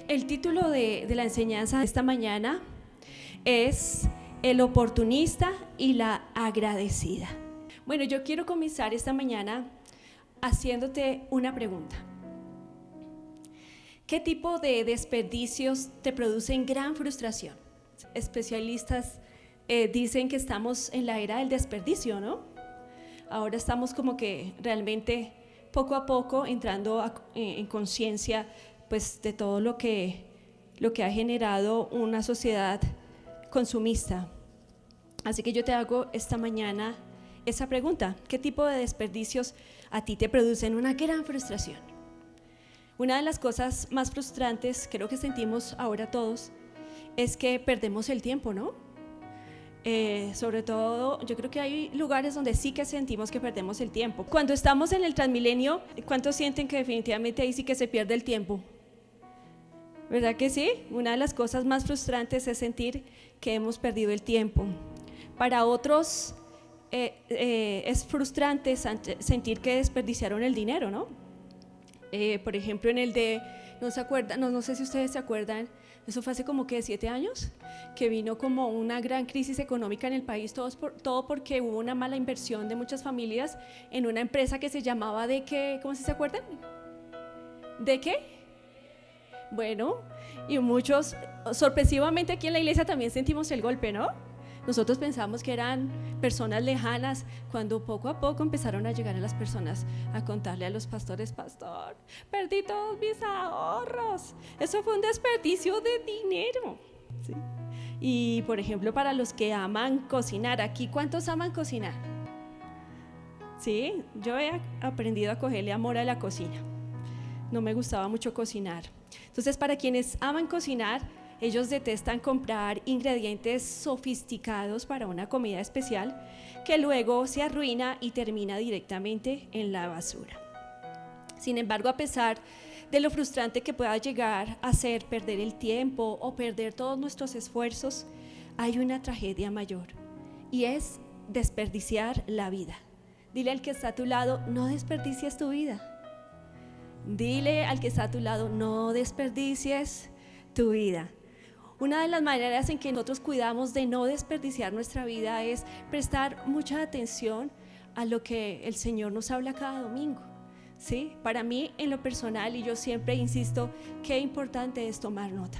El título de la enseñanza de esta mañana es El oportunista y la agradecida. Bueno, yo quiero comenzar esta mañana haciéndote una pregunta. ¿Qué tipo de desperdicios te producen gran frustración? Especialistas dicen que estamos en la era del desperdicio, ¿no? Ahora estamos como que realmente poco a poco entrando en conciencia pues de todo lo que ha generado una sociedad consumista. Así que yo te hago esta mañana esa pregunta: ¿qué tipo de desperdicios a ti te producen una gran frustración? Una de las cosas más frustrantes, creo que sentimos ahora todos, es que perdemos el tiempo, ¿no? Sobre todo, yo creo que hay lugares donde sí que sentimos que perdemos el tiempo. Cuando estamos en el Transmilenio, ¿cuántos sienten que definitivamente ahí sí que se pierde el tiempo? ¿Verdad que sí? Una de las cosas más frustrantes es sentir que hemos perdido el tiempo. Para otros es frustrante sentir que desperdiciaron el dinero, ¿no? Por ejemplo, en el de, no sé si ustedes se acuerdan, eso fue hace como que 7 años, que vino como una gran crisis económica en el país, todo porque hubo una mala inversión de muchas familias en una empresa que se llamaba ¿de qué? ¿Cómo se acuerdan? ¿De qué? Bueno, y muchos, sorpresivamente aquí en la iglesia también sentimos el golpe, ¿no? Nosotros pensamos que eran personas lejanas, cuando poco a poco empezaron a llegar a las personas a contarle a los pastores: pastor, perdí todos mis ahorros. Eso fue un desperdicio de dinero, ¿sí? Y por ejemplo, para los que aman cocinar, aquí, ¿cuántos aman cocinar? Sí, yo he aprendido a cogerle amor a la cocina. No me gustaba mucho cocinar. Entonces, para quienes aman cocinar, ellos detestan comprar ingredientes sofisticados para una comida especial que luego se arruina y termina directamente en la basura. Sin embargo, a pesar de lo frustrante que pueda llegar a ser perder el tiempo o perder todos nuestros esfuerzos, hay una tragedia mayor, y es desperdiciar la vida. Dile al que está a tu lado: no desperdicies tu vida. Dile al que está a tu lado: no desperdicies tu vida. Una de las maneras en que nosotros cuidamos de no desperdiciar nuestra vida es prestar mucha atención a lo que el Señor nos habla cada domingo, ¿sí? Para mí, en lo personal, y yo siempre insisto, qué importante es tomar nota,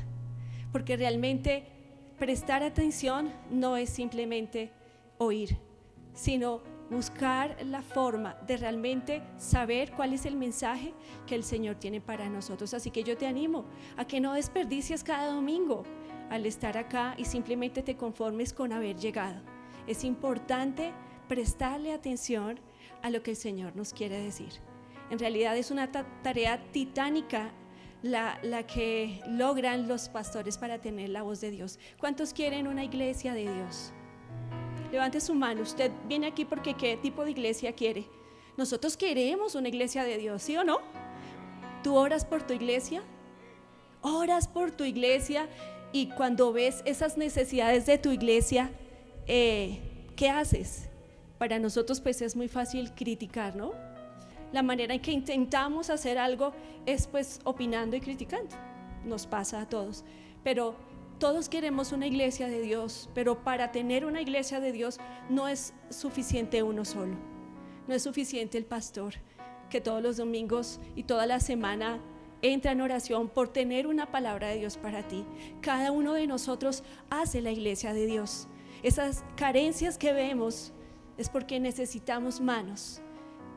porque realmente prestar atención no es simplemente oír, sino buscar la forma de realmente saber cuál es el mensaje que el Señor tiene para nosotros. Así que yo te animo a que no desperdicies cada domingo al estar acá y simplemente te conformes con haber llegado. Es importante prestarle atención a lo que el Señor nos quiere decir. En realidad es una tarea titánica la que logran los pastores para tener la voz de Dios. ¿Cuántos quieren una iglesia de Dios? Levante su mano. Usted viene aquí porque ¿qué tipo de iglesia quiere? Nosotros queremos una iglesia de Dios, ¿sí o no? ¿Tú oras por tu iglesia? Oras por tu iglesia, y cuando ves esas necesidades de tu iglesia, ¿qué haces? Para nosotros pues es muy fácil criticar, ¿no? La manera en que intentamos hacer algo es pues opinando y criticando. Nos pasa a todos, pero todos queremos una iglesia de Dios, pero para tener una iglesia de Dios no es suficiente uno solo. No es suficiente el pastor que todos los domingos y toda la semana entra en oración por tener una palabra de Dios para ti. Cada uno de nosotros hace la iglesia de Dios. Esas carencias que vemos es porque necesitamos manos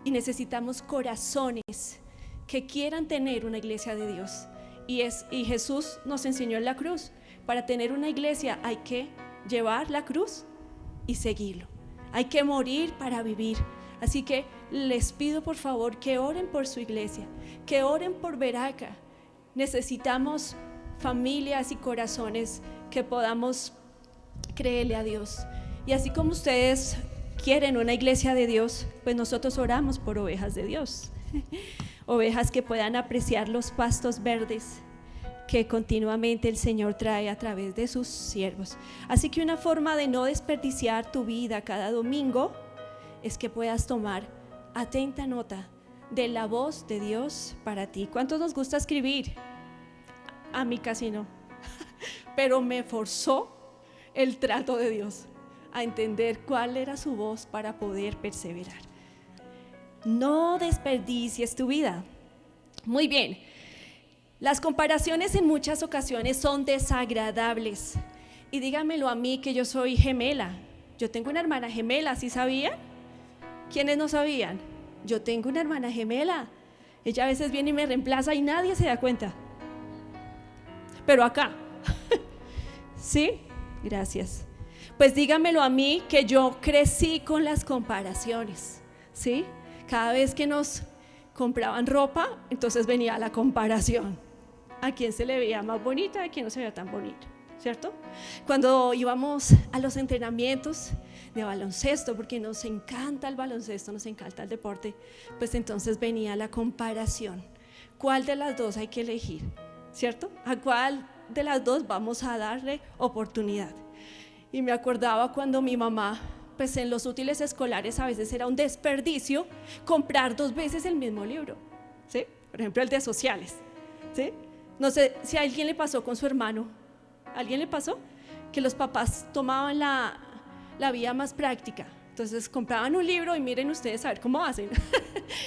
y necesitamos corazones que quieran tener una iglesia de Dios. Y Jesús nos enseñó en la cruz: para tener una iglesia hay que llevar la cruz y seguirlo. Hay que morir para vivir. Así que les pido por favor que oren por su iglesia, que oren por Veraca. Necesitamos familias y corazones que podamos creerle a Dios. Y así como ustedes quieren una iglesia de Dios, pues nosotros oramos por ovejas de Dios. Ovejas que puedan apreciar los pastos verdes que continuamente el Señor trae a través de sus siervos. Así que una forma de no desperdiciar tu vida cada domingo es que puedas tomar atenta nota de la voz de Dios para ti. ¿Cuántos nos gusta escribir? A mí casi no, pero me forzó el trato de Dios a entender cuál era su voz para poder perseverar. No desperdicies tu vida. Muy bien, las comparaciones en muchas ocasiones son desagradables. Y díganmelo a mí que yo soy gemela. Yo tengo una hermana gemela, ¿sí sabían? ¿Quiénes no sabían? Yo tengo una hermana gemela. Ella a veces viene y me reemplaza y nadie se da cuenta. Pero acá, ¿sí? Gracias. Pues dígamelo a mí que yo crecí con las comparaciones, ¿sí? Cada vez que nos compraban ropa, entonces venía la comparación. A quién se le veía más bonita, a quién no se veía tan bonita, ¿cierto? Cuando íbamos a los entrenamientos de baloncesto, porque nos encanta el baloncesto, nos encanta el deporte, pues entonces venía la comparación. ¿Cuál de las dos hay que elegir? ¿Cierto? ¿A cuál de las dos vamos a darle oportunidad? Y me acordaba cuando mi mamá, pues en los útiles escolares a veces era un desperdicio comprar 2 veces el mismo libro, ¿sí? Por ejemplo, el de sociales, ¿sí? No sé si a alguien le pasó con su hermano. ¿A alguien le pasó? Que los papás tomaban la vía más práctica. Entonces compraban un libro y miren ustedes a ver cómo hacen.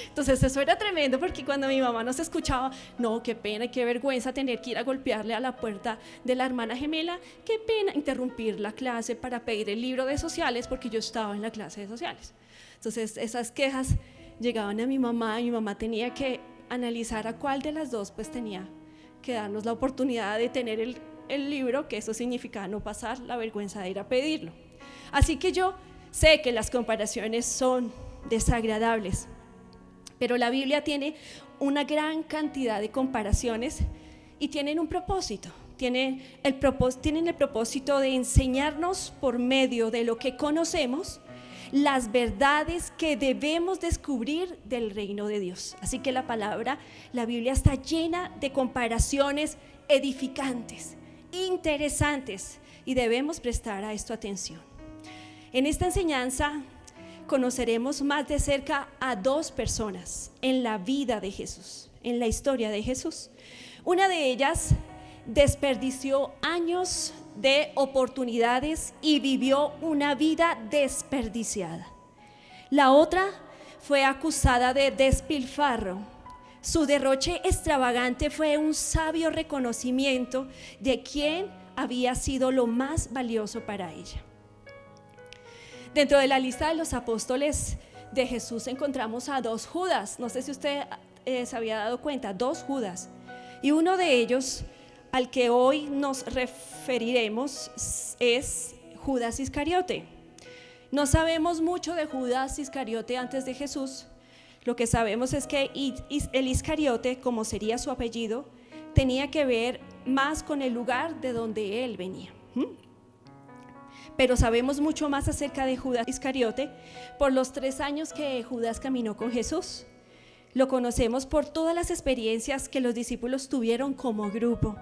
Entonces eso era tremendo porque cuando mi mamá nos escuchaba, no, qué pena y qué vergüenza tener que ir a golpearle a la puerta de la hermana gemela, qué pena interrumpir la clase para pedir el libro de sociales porque yo estaba en la clase de sociales. Entonces esas quejas llegaban a mi mamá y mi mamá tenía que analizar a cuál de las dos pues tenía que darnos la oportunidad de tener el libro, que eso significaba no pasar la vergüenza de ir a pedirlo. Así que yo sé que las comparaciones son desagradables, pero la Biblia tiene una gran cantidad de comparaciones y tienen un propósito. Tienen el propósito de enseñarnos por medio de lo que conocemos las verdades que debemos descubrir del reino de Dios. Así que la Biblia está llena de comparaciones edificantes, interesantes, y debemos prestar a esto atención. En esta enseñanza conoceremos más de cerca a 2 personas en la vida de Jesús, en la historia de Jesús. Una de ellas desperdició años de oportunidades y vivió una vida desperdiciada. La otra fue acusada de despilfarro. Su derroche extravagante fue un sabio reconocimiento de quién había sido lo más valioso para ella. Dentro de la lista de los apóstoles de Jesús encontramos a 2 Judas. No sé si usted se había dado cuenta, 2 Judas. Y uno de ellos, al que hoy nos referiremos, es Judas Iscariote. No sabemos mucho de Judas Iscariote antes de Jesús. Lo que sabemos es que el Iscariote, como sería su apellido, tenía que ver más con el lugar de donde él venía. Pero sabemos mucho más acerca de Judas Iscariote por los 3 años que Judas caminó con Jesús. Lo conocemos por todas las experiencias que los discípulos tuvieron como grupo.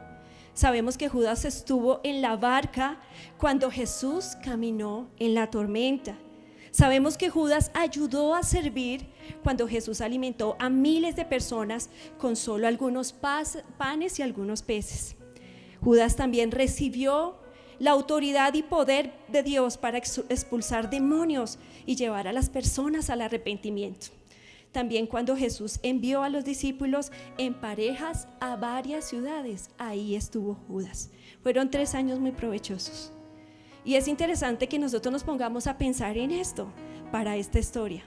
Sabemos que Judas estuvo en la barca cuando Jesús caminó en la tormenta. Sabemos que Judas ayudó a servir cuando Jesús alimentó a miles de personas con solo algunos panes y algunos peces. Judas también recibió la autoridad y poder de Dios para expulsar demonios y llevar a las personas al arrepentimiento. También cuando Jesús envió a los discípulos en parejas a varias ciudades, ahí estuvo Judas. Fueron 3 años muy provechosos. Y es interesante que nosotros nos pongamos a pensar en esto para esta historia,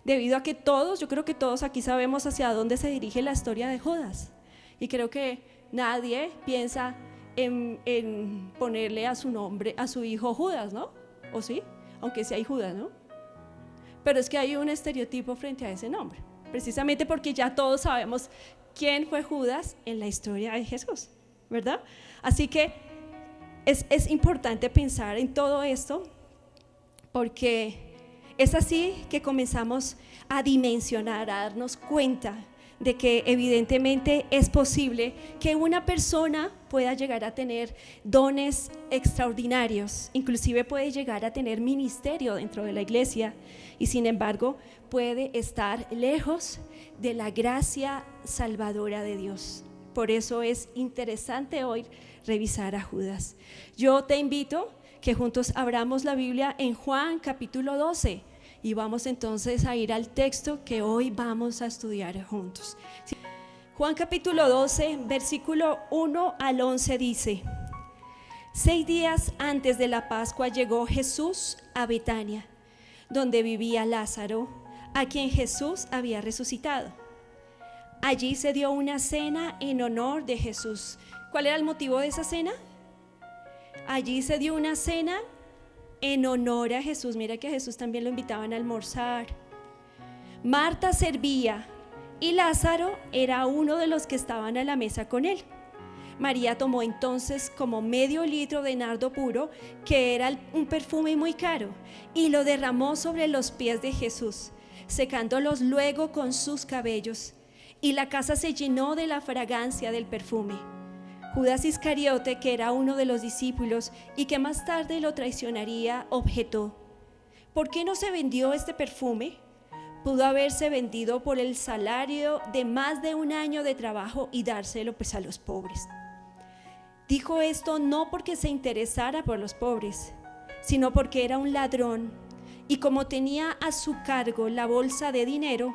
debido a que yo creo que todos aquí sabemos hacia dónde se dirige la historia de Judas. Y creo que nadie piensa en ponerle a su hijo Judas, ¿no? ¿O sí? Aunque sí hay Judas, ¿no? Pero es que hay un estereotipo frente a ese nombre, precisamente porque ya todos sabemos quién fue Judas en la historia de Jesús, ¿verdad? Así que es importante pensar en todo esto, porque es así que comenzamos a dimensionar, a darnos cuenta de que evidentemente es posible que una persona pueda llegar a tener dones extraordinarios, inclusive puede llegar a tener ministerio dentro de la iglesia, y sin embargo puede estar lejos de la gracia salvadora de Dios. Por eso es interesante hoy revisar a Judas. Yo te invito que juntos abramos la Biblia en Juan capítulo 12 y vamos entonces a ir al texto que hoy vamos a estudiar juntos. Juan capítulo 12, versículo 1 al 11 dice: 6 días antes de la Pascua llegó Jesús a Betania, donde vivía Lázaro, a quien Jesús había resucitado. Allí se dio una cena en honor de Jesús. ¿Cuál era el motivo de esa cena? Allí se dio una cena en honor a Jesús. Mira que a Jesús también lo invitaban a almorzar. Marta servía y Lázaro era uno de los que estaban a la mesa con él. María tomó entonces como medio litro de nardo puro, que era un perfume muy caro, y lo derramó sobre los pies de Jesús, secándolos luego con sus cabellos, y la casa se llenó de la fragancia del perfume. Judas Iscariote, que era uno de los discípulos y que más tarde lo traicionaría, objetó: ¿por qué no se vendió este perfume? Pudo haberse vendido por el salario de más de un año de trabajo y dárselo pues a los pobres. Dijo esto no porque se interesara por los pobres, sino porque era un ladrón, y como tenía a su cargo la bolsa de dinero,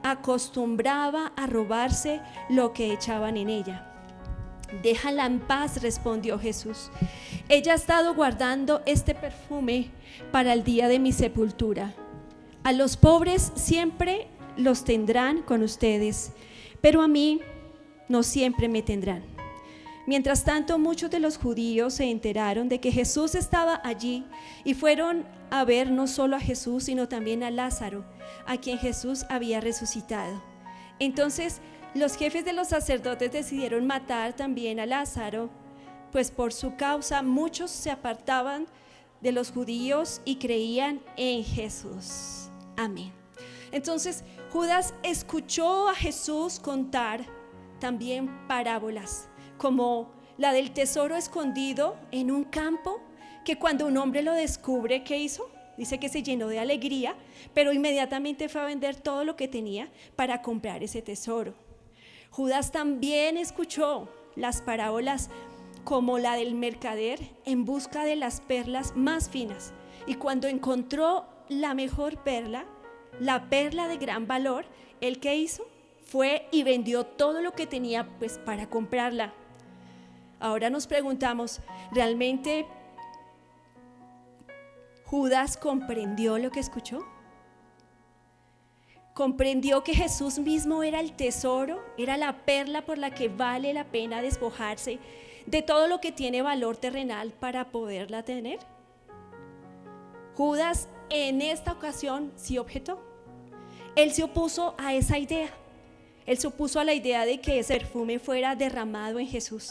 acostumbraba a robarse lo que echaban en ella. Déjala en paz, respondió Jesús. Ella ha estado guardando este perfume para el día de mi sepultura. A los pobres siempre los tendrán con ustedes, pero a mí no siempre me tendrán. Mientras tanto, muchos de los judíos se enteraron de que Jesús estaba allí y fueron a ver no solo a Jesús, sino también a Lázaro, a quien Jesús había resucitado. Entonces, los jefes de los sacerdotes decidieron matar también a Lázaro, pues por su causa muchos se apartaban de los judíos y creían en Jesús. Amén. Entonces, Judas escuchó a Jesús contar también parábolas, como la del tesoro escondido en un campo, que cuando un hombre lo descubre, ¿qué hizo? Dice que se llenó de alegría, pero inmediatamente fue a vender todo lo que tenía para comprar ese tesoro. Judas también escuchó las parábolas como la del mercader en busca de las perlas más finas, y cuando encontró la mejor perla, la perla de gran valor, ¿él qué hizo? Fue y vendió todo lo que tenía pues para comprarla. Ahora nos preguntamos, ¿realmente Judas comprendió lo que escuchó? ¿Comprendió que Jesús mismo era el tesoro, era la perla por la que vale la pena despojarse de todo lo que tiene valor terrenal para poderla tener? Judas en esta ocasión sí objetó. Él se opuso a esa idea. Él se opuso a la idea de que ese perfume fuera derramado en Jesús.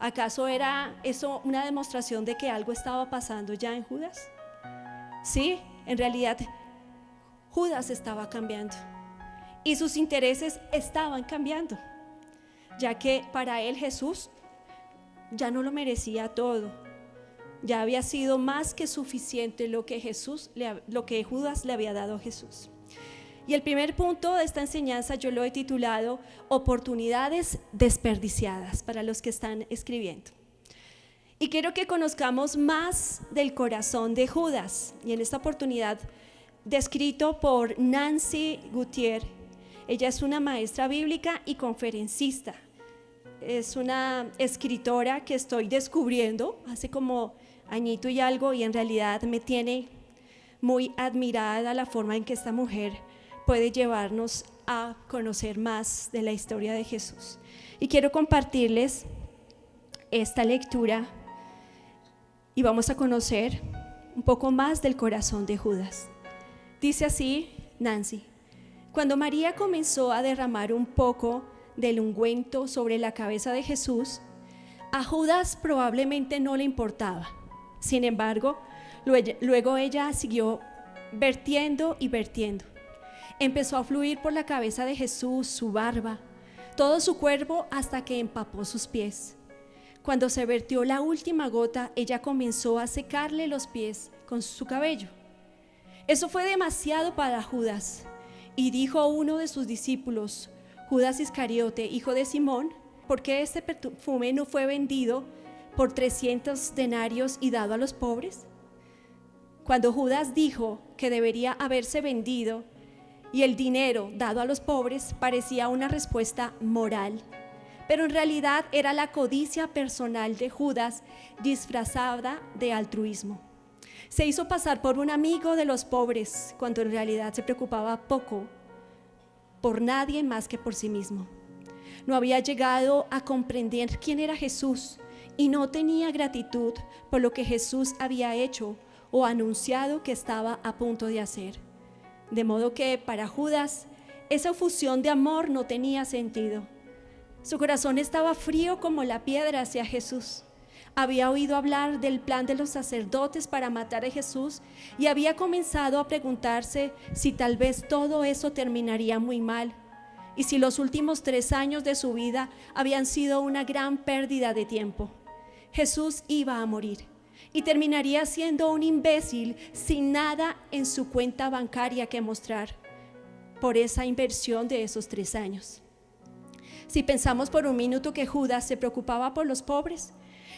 ¿Acaso era eso una demostración de que algo estaba pasando ya en Judas? Sí, en realidad Judas estaba cambiando y sus intereses estaban cambiando, ya que para él Jesús ya no lo merecía todo. Ya había sido más que suficiente lo que Judas le había dado a Jesús. Y el primer punto de esta enseñanza yo lo he titulado Oportunidades desperdiciadas, para los que están escribiendo. Y quiero que conozcamos más del corazón de Judas. Y en esta oportunidad, descrito por Nancy Gutiérrez. Ella es una maestra bíblica y conferencista. Es una escritora que estoy descubriendo hace como añito y algo, y en realidad me tiene muy admirada la forma en que esta mujer puede llevarnos a conocer más de la historia de Jesús. Y quiero compartirles esta lectura y vamos a conocer un poco más del corazón de Judas. Dice así Nancy: cuando María comenzó a derramar un poco del ungüento sobre la cabeza de Jesús, a Judas probablemente no le importaba. Sin embargo, luego ella siguió vertiendo y vertiendo. Empezó a fluir por la cabeza de Jesús, su barba, todo su cuerpo, hasta que empapó sus pies. Cuando se vertió la última gota, ella comenzó a secarle los pies con su cabello. Eso fue demasiado para Judas, y dijo uno de sus discípulos, Judas Iscariote, hijo de Simón, ¿por qué este perfume no fue vendido por 300 denarios y dado a los pobres? Cuando Judas dijo que debería haberse vendido y el dinero dado a los pobres, parecía una respuesta moral, pero en realidad era la codicia personal de Judas disfrazada de altruismo. Se hizo pasar por un amigo de los pobres cuando en realidad se preocupaba poco por nadie más que por sí mismo. No había llegado a comprender quién era Jesús y no tenía gratitud por lo que Jesús había hecho o anunciado que estaba a punto de hacer. De modo que para Judas esa fusión de amor no tenía sentido. Su corazón estaba frío como la piedra hacia Jesús. Había oído hablar del plan de los sacerdotes para matar a Jesús y había comenzado a preguntarse si tal vez todo eso terminaría muy mal y si los últimos 3 años de su vida habían sido una gran pérdida de tiempo. Jesús iba a morir y terminaría siendo un imbécil sin nada en su cuenta bancaria que mostrar por esa inversión de esos 3 años. Si pensamos por un minuto que Judas se preocupaba por los pobres,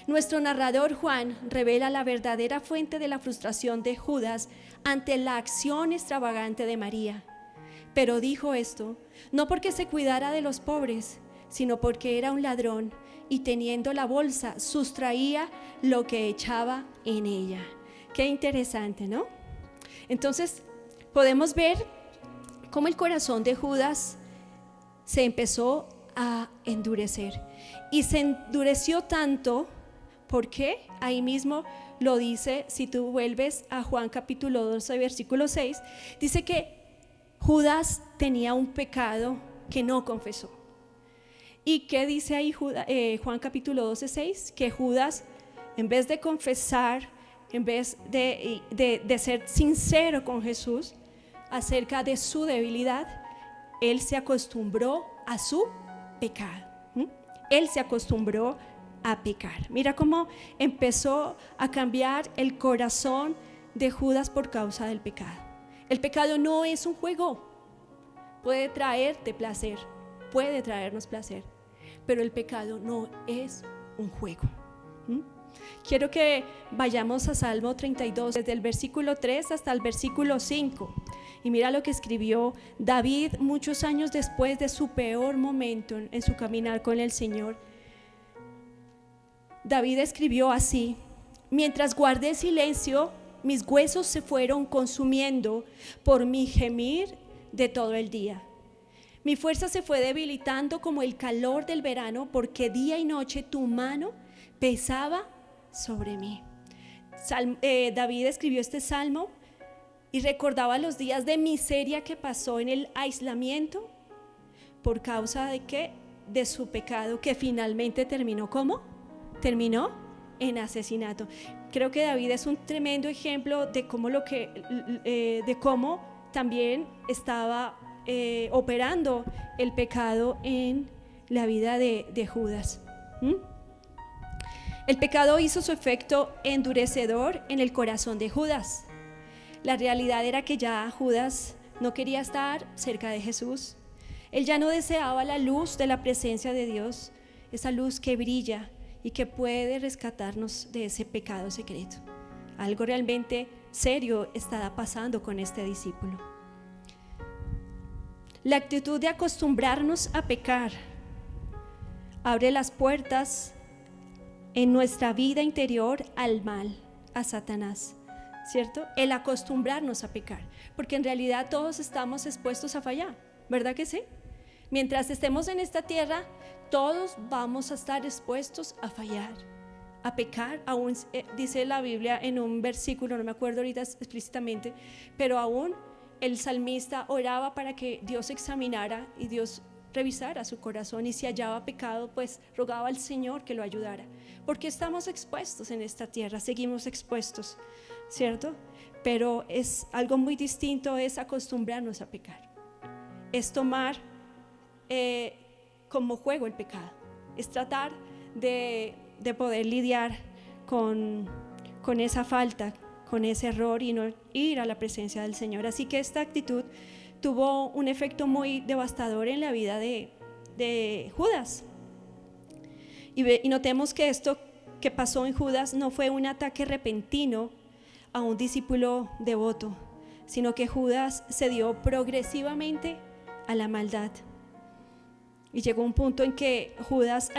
nuestro narrador Juan revela la verdadera fuente de la frustración de Judas ante la acción extravagante de María. Pero dijo esto no porque se cuidara de los pobres, sino porque era un ladrón y teniendo la bolsa sustraía lo que echaba en ella. Qué interesante, ¿no? Entonces podemos ver cómo el corazón de Judas se empezó a endurecer y se endureció tanto porque ahí mismo lo dice, si tú vuelves a Juan capítulo 12 versículo 6, dice que Judas tenía un pecado que no confesó. ¿Y qué dice ahí Juan capítulo 12, 6? Que Judas, en vez de confesar, en vez de ser sincero con Jesús acerca de su debilidad, él se acostumbró a su pecado. Él se acostumbró a pecar. Mira cómo empezó a cambiar el corazón de Judas por causa del pecado. El pecado no es un juego. Puede traerte placer, puede traernos placer, pero el pecado no es un juego. Quiero que vayamos a Salmo 32, desde el versículo 3 hasta el versículo 5. Y mira lo que escribió David muchos años después de su peor momento en su caminar con el Señor. David escribió así: mientras guardé silencio, mis huesos se fueron consumiendo por mi gemir de todo el día. Mi fuerza se fue debilitando como el calor del verano, porque día y noche tu mano pesaba sobre mí. David escribió este salmo y recordaba los días de miseria que pasó en el aislamiento por causa de ¿qué? De su pecado, que finalmente terminó ¿cómo? Terminó en asesinato. Creo que David es un tremendo ejemplo de cómo también estaba operando el pecado en la vida de Judas. El pecado hizo su efecto endurecedor en el corazón de Judas. La realidad era que ya Judas no quería estar cerca de Jesús. Él ya no deseaba la luz de la presencia de Dios, esa luz que brilla y que puede rescatarnos de ese pecado secreto. Algo realmente serio estaba pasando con este discípulo. La actitud de acostumbrarnos a pecar abre las puertas en nuestra vida interior al mal, a Satanás, ¿cierto? El acostumbrarnos a pecar, porque en realidad todos estamos expuestos a fallar, ¿verdad que sí? Mientras estemos en esta tierra, todos vamos a estar expuestos a fallar, a pecar. Aún dice la Biblia en un versículo, no me acuerdo ahorita explícitamente, pero aún el salmista oraba para que Dios examinara y Dios revisara su corazón, y si hallaba pecado, pues rogaba al Señor que lo ayudara, porque estamos expuestos en esta tierra, seguimos expuestos, ¿cierto? Pero es algo muy distinto, es acostumbrarnos a pecar, es tomar como juego el pecado, es tratar de poder lidiar con esa falta, con ese error, y no ir a la presencia del Señor. Así que esta actitud tuvo un efecto muy devastador en la vida de Judas. Y notemos que esto que pasó en Judas no fue un ataque repentino a un discípulo devoto, sino que Judas se dio progresivamente a la maldad. Y llegó un punto en que Judas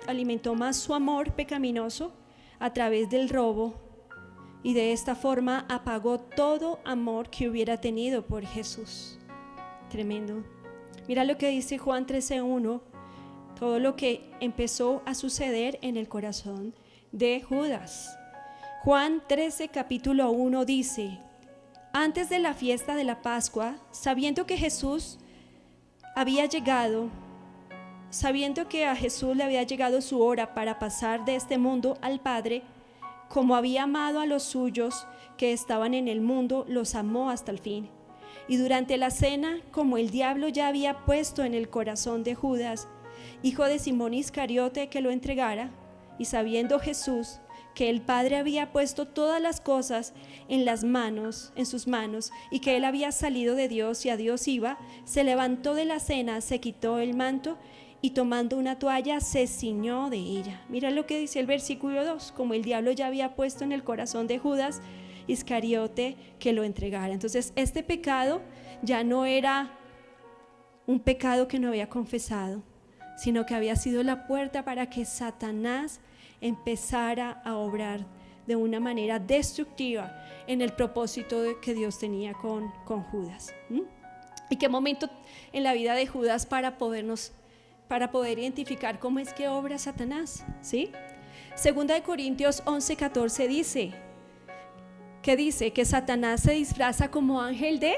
alimentó más su amor pecaminoso a través del robo, y de esta forma apagó todo amor que hubiera tenido por Jesús. Tremendo. Mira lo que dice Juan 13:1, todo lo que empezó a suceder en el corazón de Judas. Juan 13, capítulo 1 dice: antes de la fiesta de la Pascua, sabiendo que a Jesús le había llegado su hora para pasar de este mundo al Padre, como había amado a los suyos que estaban en el mundo, los amó hasta el fin. Y durante la cena, como el diablo ya había puesto en el corazón de Judas, hijo de Simón Iscariote, que lo entregara, y sabiendo Jesús que el Padre había puesto todas las cosas en sus manos, y que él había salido de Dios y a Dios iba, se levantó de la cena, se quitó el manto y tomando una toalla se ciñó de ella. Mira lo que dice el versículo 2, como el diablo ya había puesto en el corazón de Judas Iscariote que lo entregara. Entonces este pecado ya no era un pecado que no había confesado, sino que había sido la puerta para que Satanás empezara a obrar de una manera destructiva en el propósito que Dios tenía con Judas. ¿Y qué momento en la vida de Judas para poder identificar cómo es que obra Satanás? ¿Sí? Segunda de Corintios 11:14 dice que Satanás se disfraza como ángel de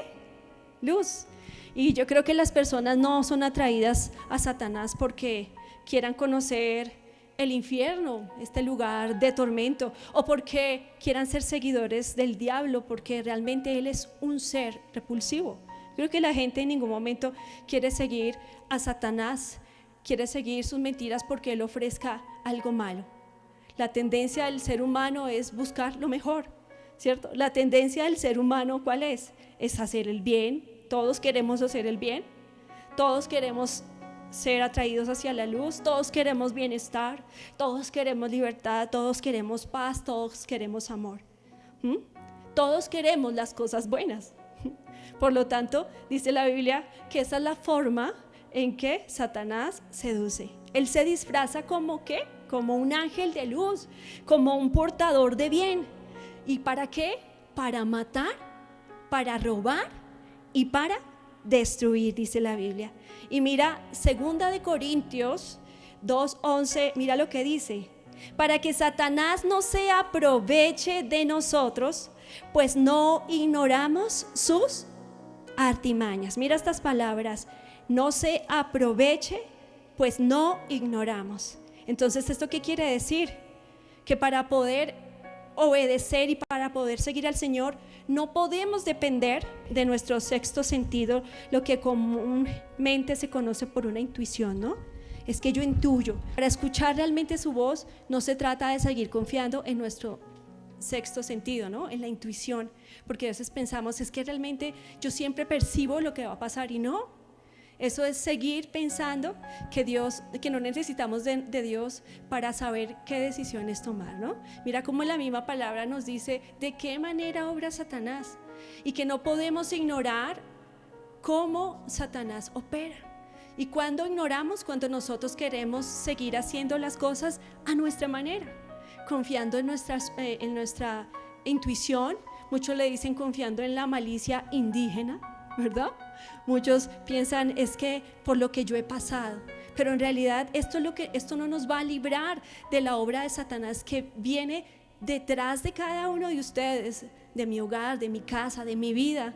luz. Y yo creo que las personas no son atraídas a Satanás porque quieran conocer el infierno, este lugar de tormento, o porque quieran ser seguidores del diablo, porque realmente él es un ser repulsivo. Creo que la gente en ningún momento quiere seguir a Satanás, quiere seguir sus mentiras porque él ofrezca algo malo. La tendencia del ser humano es buscar lo mejor, ¿cierto? La tendencia del ser humano, ¿cuál es? Es hacer el bien. Todos queremos hacer el bien, todos queremos ser atraídos hacia la luz, todos queremos bienestar, todos queremos libertad, todos queremos paz, todos queremos amor. Todos queremos las cosas buenas. Por lo tanto, dice la Biblia que esa es la forma en que Satanás seduce. Él se disfraza como ¿qué? Como un ángel de luz, como un portador de bien. ¿Y para qué? Para matar, para robar y para destruir, dice la Biblia. Y mira, segunda de Corintios 2:11, mira lo que dice: para que Satanás no se aproveche de nosotros, pues no ignoramos sus artimañas. Mira estas palabras: no se aproveche, pues no ignoramos. Entonces, ¿esto qué quiere decir? Que para poder obedecer y para poder seguir al Señor, no podemos depender de nuestro sexto sentido, lo que comúnmente se conoce por una intuición, ¿no? Es que yo intuyo. Para escuchar realmente su voz, no se trata de seguir confiando en nuestro sexto sentido, ¿no? En la intuición, porque a veces pensamos, es que realmente yo siempre percibo lo que va a pasar, y no. Eso es seguir pensando que no necesitamos de Dios para saber qué decisiones tomar, ¿no? Mira cómo la misma palabra nos dice de qué manera obra Satanás, y que no podemos ignorar cómo Satanás opera. Y cuando ignoramos, cuando nosotros queremos seguir haciendo las cosas a nuestra manera, confiando en nuestra intuición. Muchos le dicen confiando en la malicia indígena, ¿verdad? Muchos piensan es que por lo que yo he pasado, pero en realidad esto no nos va a librar de la obra de Satanás que viene detrás de cada uno de ustedes, de mi hogar, de mi casa, de mi vida,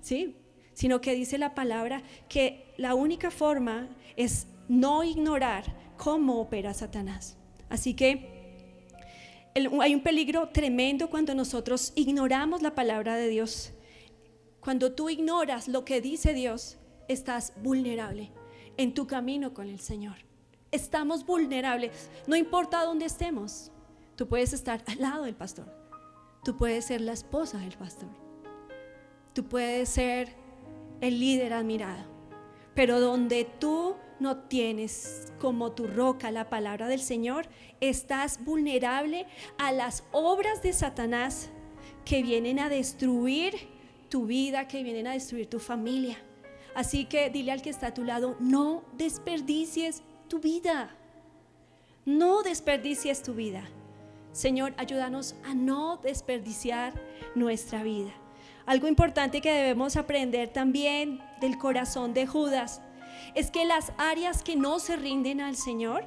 ¿sí? Sino que dice la palabra que la única forma es no ignorar cómo opera Satanás. Así que hay un peligro tremendo cuando nosotros ignoramos la palabra de Dios. Cuando tú ignoras lo que dice Dios, estás vulnerable en tu camino con el Señor. Estamos vulnerables, no importa dónde estemos. Tú puedes estar al lado del pastor, tú puedes ser la esposa del pastor, tú puedes ser el líder admirado, Pero donde tú no tienes como tu roca la palabra del Señor, estás vulnerable a las obras de Satanás que vienen a destruir tu vida, que vienen a destruir tu familia. Así que dile al que está a tu lado, no desperdicies tu vida. No desperdicies tu vida. Señor, ayúdanos a no desperdiciar nuestra vida. Algo importante que debemos aprender también del corazón de Judas es que las áreas que no se rinden al Señor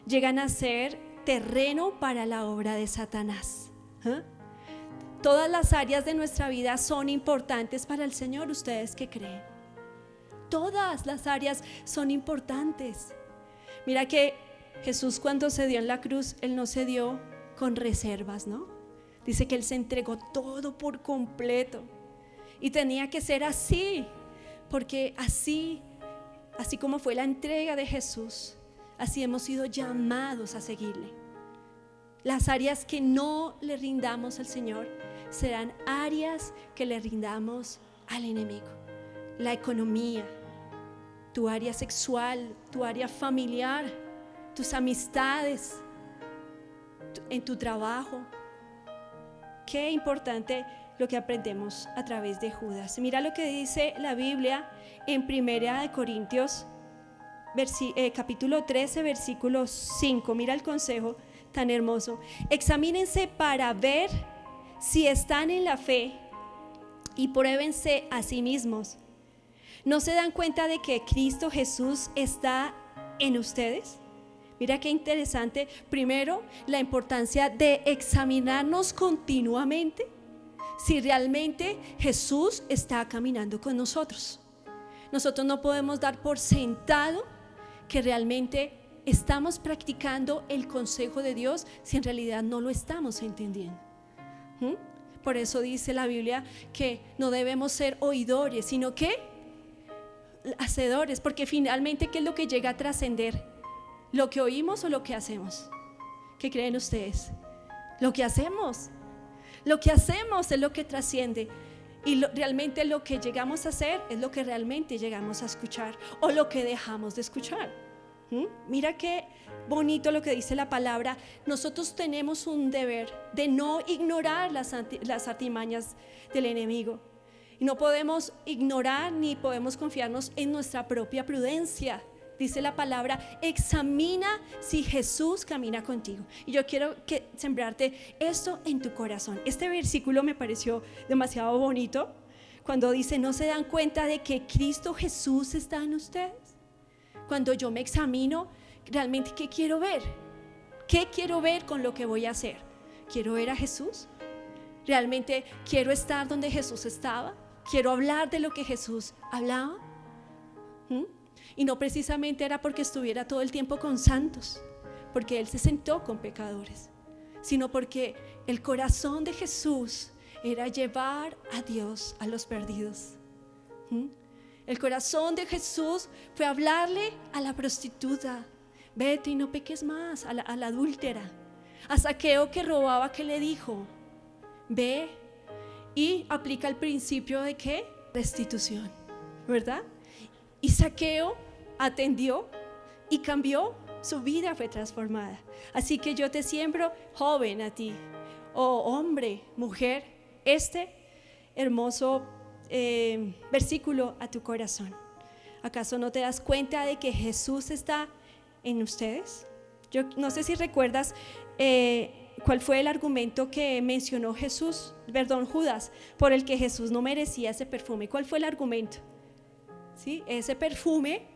llegan a ser terreno para la obra de Satanás. Todas las áreas de nuestra vida son importantes para el Señor. ¿Ustedes qué creen? Todas las áreas son importantes. Mira que Jesús, cuando se dio en la cruz, Él no se dio con reservas, ¿no? Dice que Él se entregó todo por completo. Y tenía que ser así, porque así como fue la entrega de Jesús, así hemos sido llamados a seguirle. Las áreas que no le rindamos al Señor serán áreas que le rindamos al enemigo. La economía, tu área sexual, tu área familiar, tus amistades, en tu trabajo. Qué importante lo que aprendemos a través de Judas. Mira lo que dice la Biblia en 1 Corintios capítulo 13 versículo 5. Mira el consejo tan hermoso. Examínense para ver si están en la fe y pruébense a sí mismos. ¿No se dan cuenta de que Cristo Jesús está en ustedes? Mira qué interesante. Primero, la importancia de examinarnos continuamente si realmente Jesús está caminando con nosotros. Nosotros no podemos dar por sentado que realmente estamos practicando el consejo de Dios si en realidad no lo estamos entendiendo. Por eso dice la Biblia que no debemos ser oidores, sino que hacedores, porque finalmente, ¿qué es lo que llega a trascender? ¿Lo que oímos o lo que hacemos? ¿Qué creen ustedes? Lo que hacemos. Lo que hacemos es lo que trasciende. Y realmente lo que llegamos a hacer es lo que realmente llegamos a escuchar o lo que dejamos de escuchar. Mira qué bonito lo que dice la palabra. Nosotros tenemos un deber de no ignorar las artimañas del enemigo. Y no podemos ignorar ni podemos confiarnos en nuestra propia prudencia. Dice la palabra, examina si Jesús camina contigo. Y yo quiero sembrarte esto en tu corazón. Este versículo me pareció demasiado bonito cuando dice, ¿no se dan cuenta de que Cristo Jesús está en ustedes? Cuando yo me examino, realmente, ¿qué quiero ver? ¿Qué quiero ver con lo que voy a hacer? ¿Quiero ver a Jesús? ¿Realmente quiero estar donde Jesús estaba? ¿Quiero hablar de lo que Jesús hablaba? Y no precisamente era porque estuviera todo el tiempo con santos, porque Él se sentó con pecadores, sino porque el corazón de Jesús era llevar a Dios a los perdidos. El corazón de Jesús fue hablarle a la prostituta, vete y no peques más, a la adúltera. A Zaqueo que robaba, ¿qué le dijo? Ve y aplica el principio de ¿qué? Restitución, ¿verdad? Y Zaqueo atendió y cambió, su vida fue transformada. Así que yo te siembro, joven, a ti, hombre, mujer, este hermoso versículo a tu corazón. ¿Acaso no te das cuenta de que Jesús está en ustedes? Yo no sé si recuerdas cuál fue el argumento que mencionó Judas, por el que Jesús no merecía ese perfume. ¿Cuál fue el argumento? ¿Sí? Ese perfume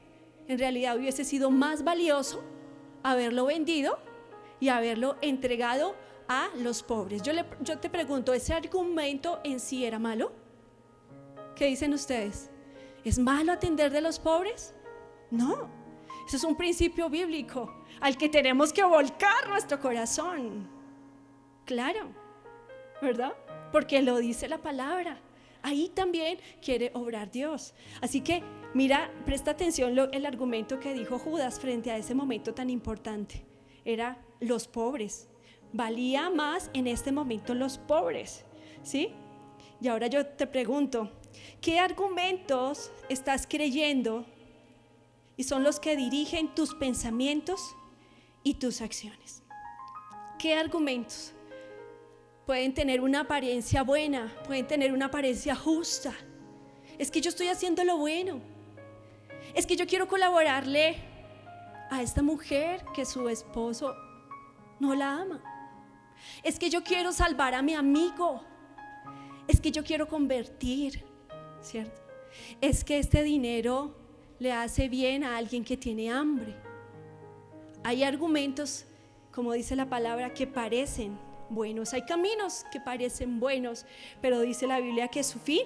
en realidad hubiese sido más valioso haberlo vendido y haberlo entregado a los pobres. Yo te pregunto, ¿ese argumento en sí era malo? ¿Qué dicen ustedes? ¿Es malo atender de los pobres? No, eso es un principio bíblico al que tenemos que volcar nuestro corazón. Claro, ¿verdad? Porque lo dice la palabra. Ahí también quiere obrar Dios. Así que mira, presta atención el argumento que dijo Judas frente a ese momento tan importante. Era los pobres. Valía más en este momento los pobres, ¿sí? Y ahora yo te pregunto, ¿qué argumentos estás creyendo y son los que dirigen tus pensamientos y tus acciones. ¿Qué argumentos? Pueden tener una apariencia buena, pueden tener una apariencia justa. Es que yo estoy haciendo lo bueno. Es que yo quiero colaborarle a esta mujer que su esposo no la ama. Es que yo quiero salvar a mi amigo. Es que yo quiero convertir, ¿cierto? Es que este dinero le hace bien a alguien que tiene hambre. Hay argumentos, como dice la palabra, que parecen buenos. Hay caminos que parecen buenos, pero dice la Biblia que su fin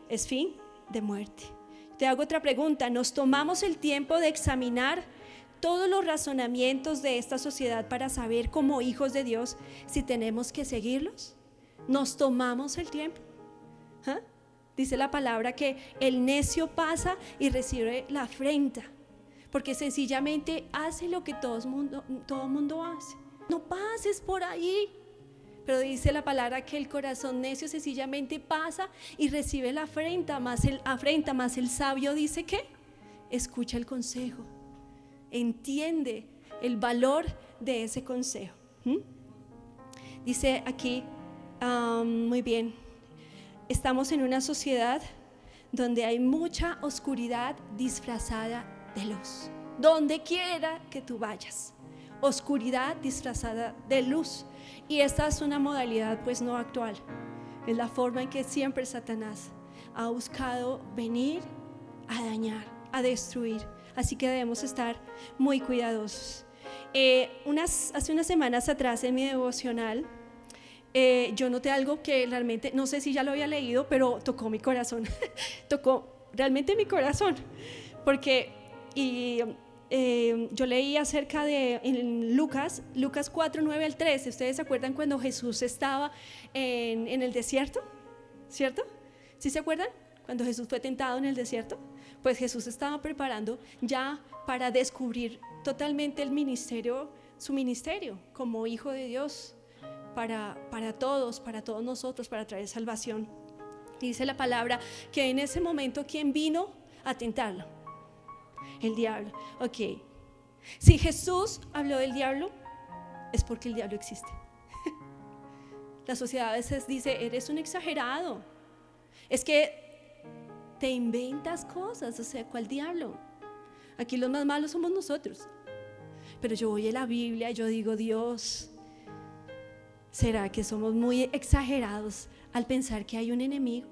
es fin de muerte. Te hago otra pregunta. ¿Nos tomamos el tiempo de examinar todos los razonamientos de esta sociedad para saber como hijos de Dios si tenemos que seguirlos? ¿Nos tomamos el tiempo? Dice la palabra que el necio pasa y recibe la afrenta, porque sencillamente hace lo que todo el mundo hace. No pases por ahí. Pero dice la palabra que el corazón necio sencillamente pasa y recibe la afrenta, más el sabio dice que escucha el consejo, entiende el valor de ese consejo. Dice aquí, muy bien, estamos en una sociedad donde hay mucha oscuridad disfrazada de luz. Donde quiera que tú vayas, oscuridad disfrazada de luz. Y esta es una modalidad pues no actual. Es la forma en que siempre Satanás ha buscado venir a dañar, a destruir. Así que debemos estar muy cuidadosos. Hace unas semanas atrás en mi devocional, yo noté algo que realmente, no sé si ya lo había leído, pero tocó mi corazón. Tocó realmente mi corazón. Porque yo leí acerca de en Lucas 4, 9 al 13. ¿Ustedes se acuerdan cuando Jesús estaba en el desierto? ¿Cierto? ¿Sí se acuerdan? Cuando Jesús fue tentado en el desierto, pues Jesús estaba preparando ya para descubrir totalmente su ministerio como hijo de Dios para todos nosotros, para traer salvación. Dice la palabra que en ese momento, ¿quién vino a tentarlo? El diablo. Ok, si Jesús habló del diablo, es porque el diablo existe. La sociedad a veces dice, eres un exagerado, es que te inventas cosas, o sea, ¿cuál diablo? Aquí los más malos somos nosotros. Pero yo voy a la Biblia y yo digo, Dios, ¿será que somos muy exagerados al pensar que hay un enemigo?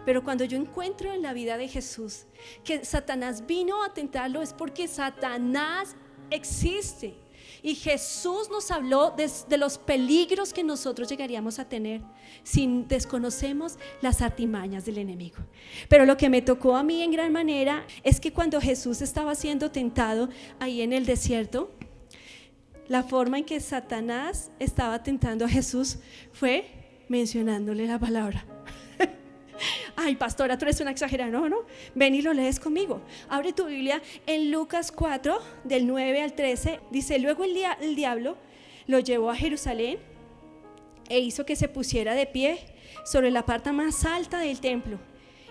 Pero cuando yo encuentro en la vida de Jesús que Satanás vino a tentarlo, es porque Satanás existe. Y Jesús nos habló de los peligros que nosotros llegaríamos a tener si desconocemos las artimañas del enemigo. Pero lo que me tocó a mí en gran manera es que cuando Jesús estaba siendo tentado ahí en el desierto, la forma en que Satanás estaba tentando a Jesús fue mencionándole la palabra. Ay, pastora, tú eres una exagerada. No, ven y lo lees conmigo. Abre tu Biblia en Lucas 4, del 9 al 13. Dice, luego el diablo lo llevó a Jerusalén e hizo que se pusiera de pie sobre la parte más alta del templo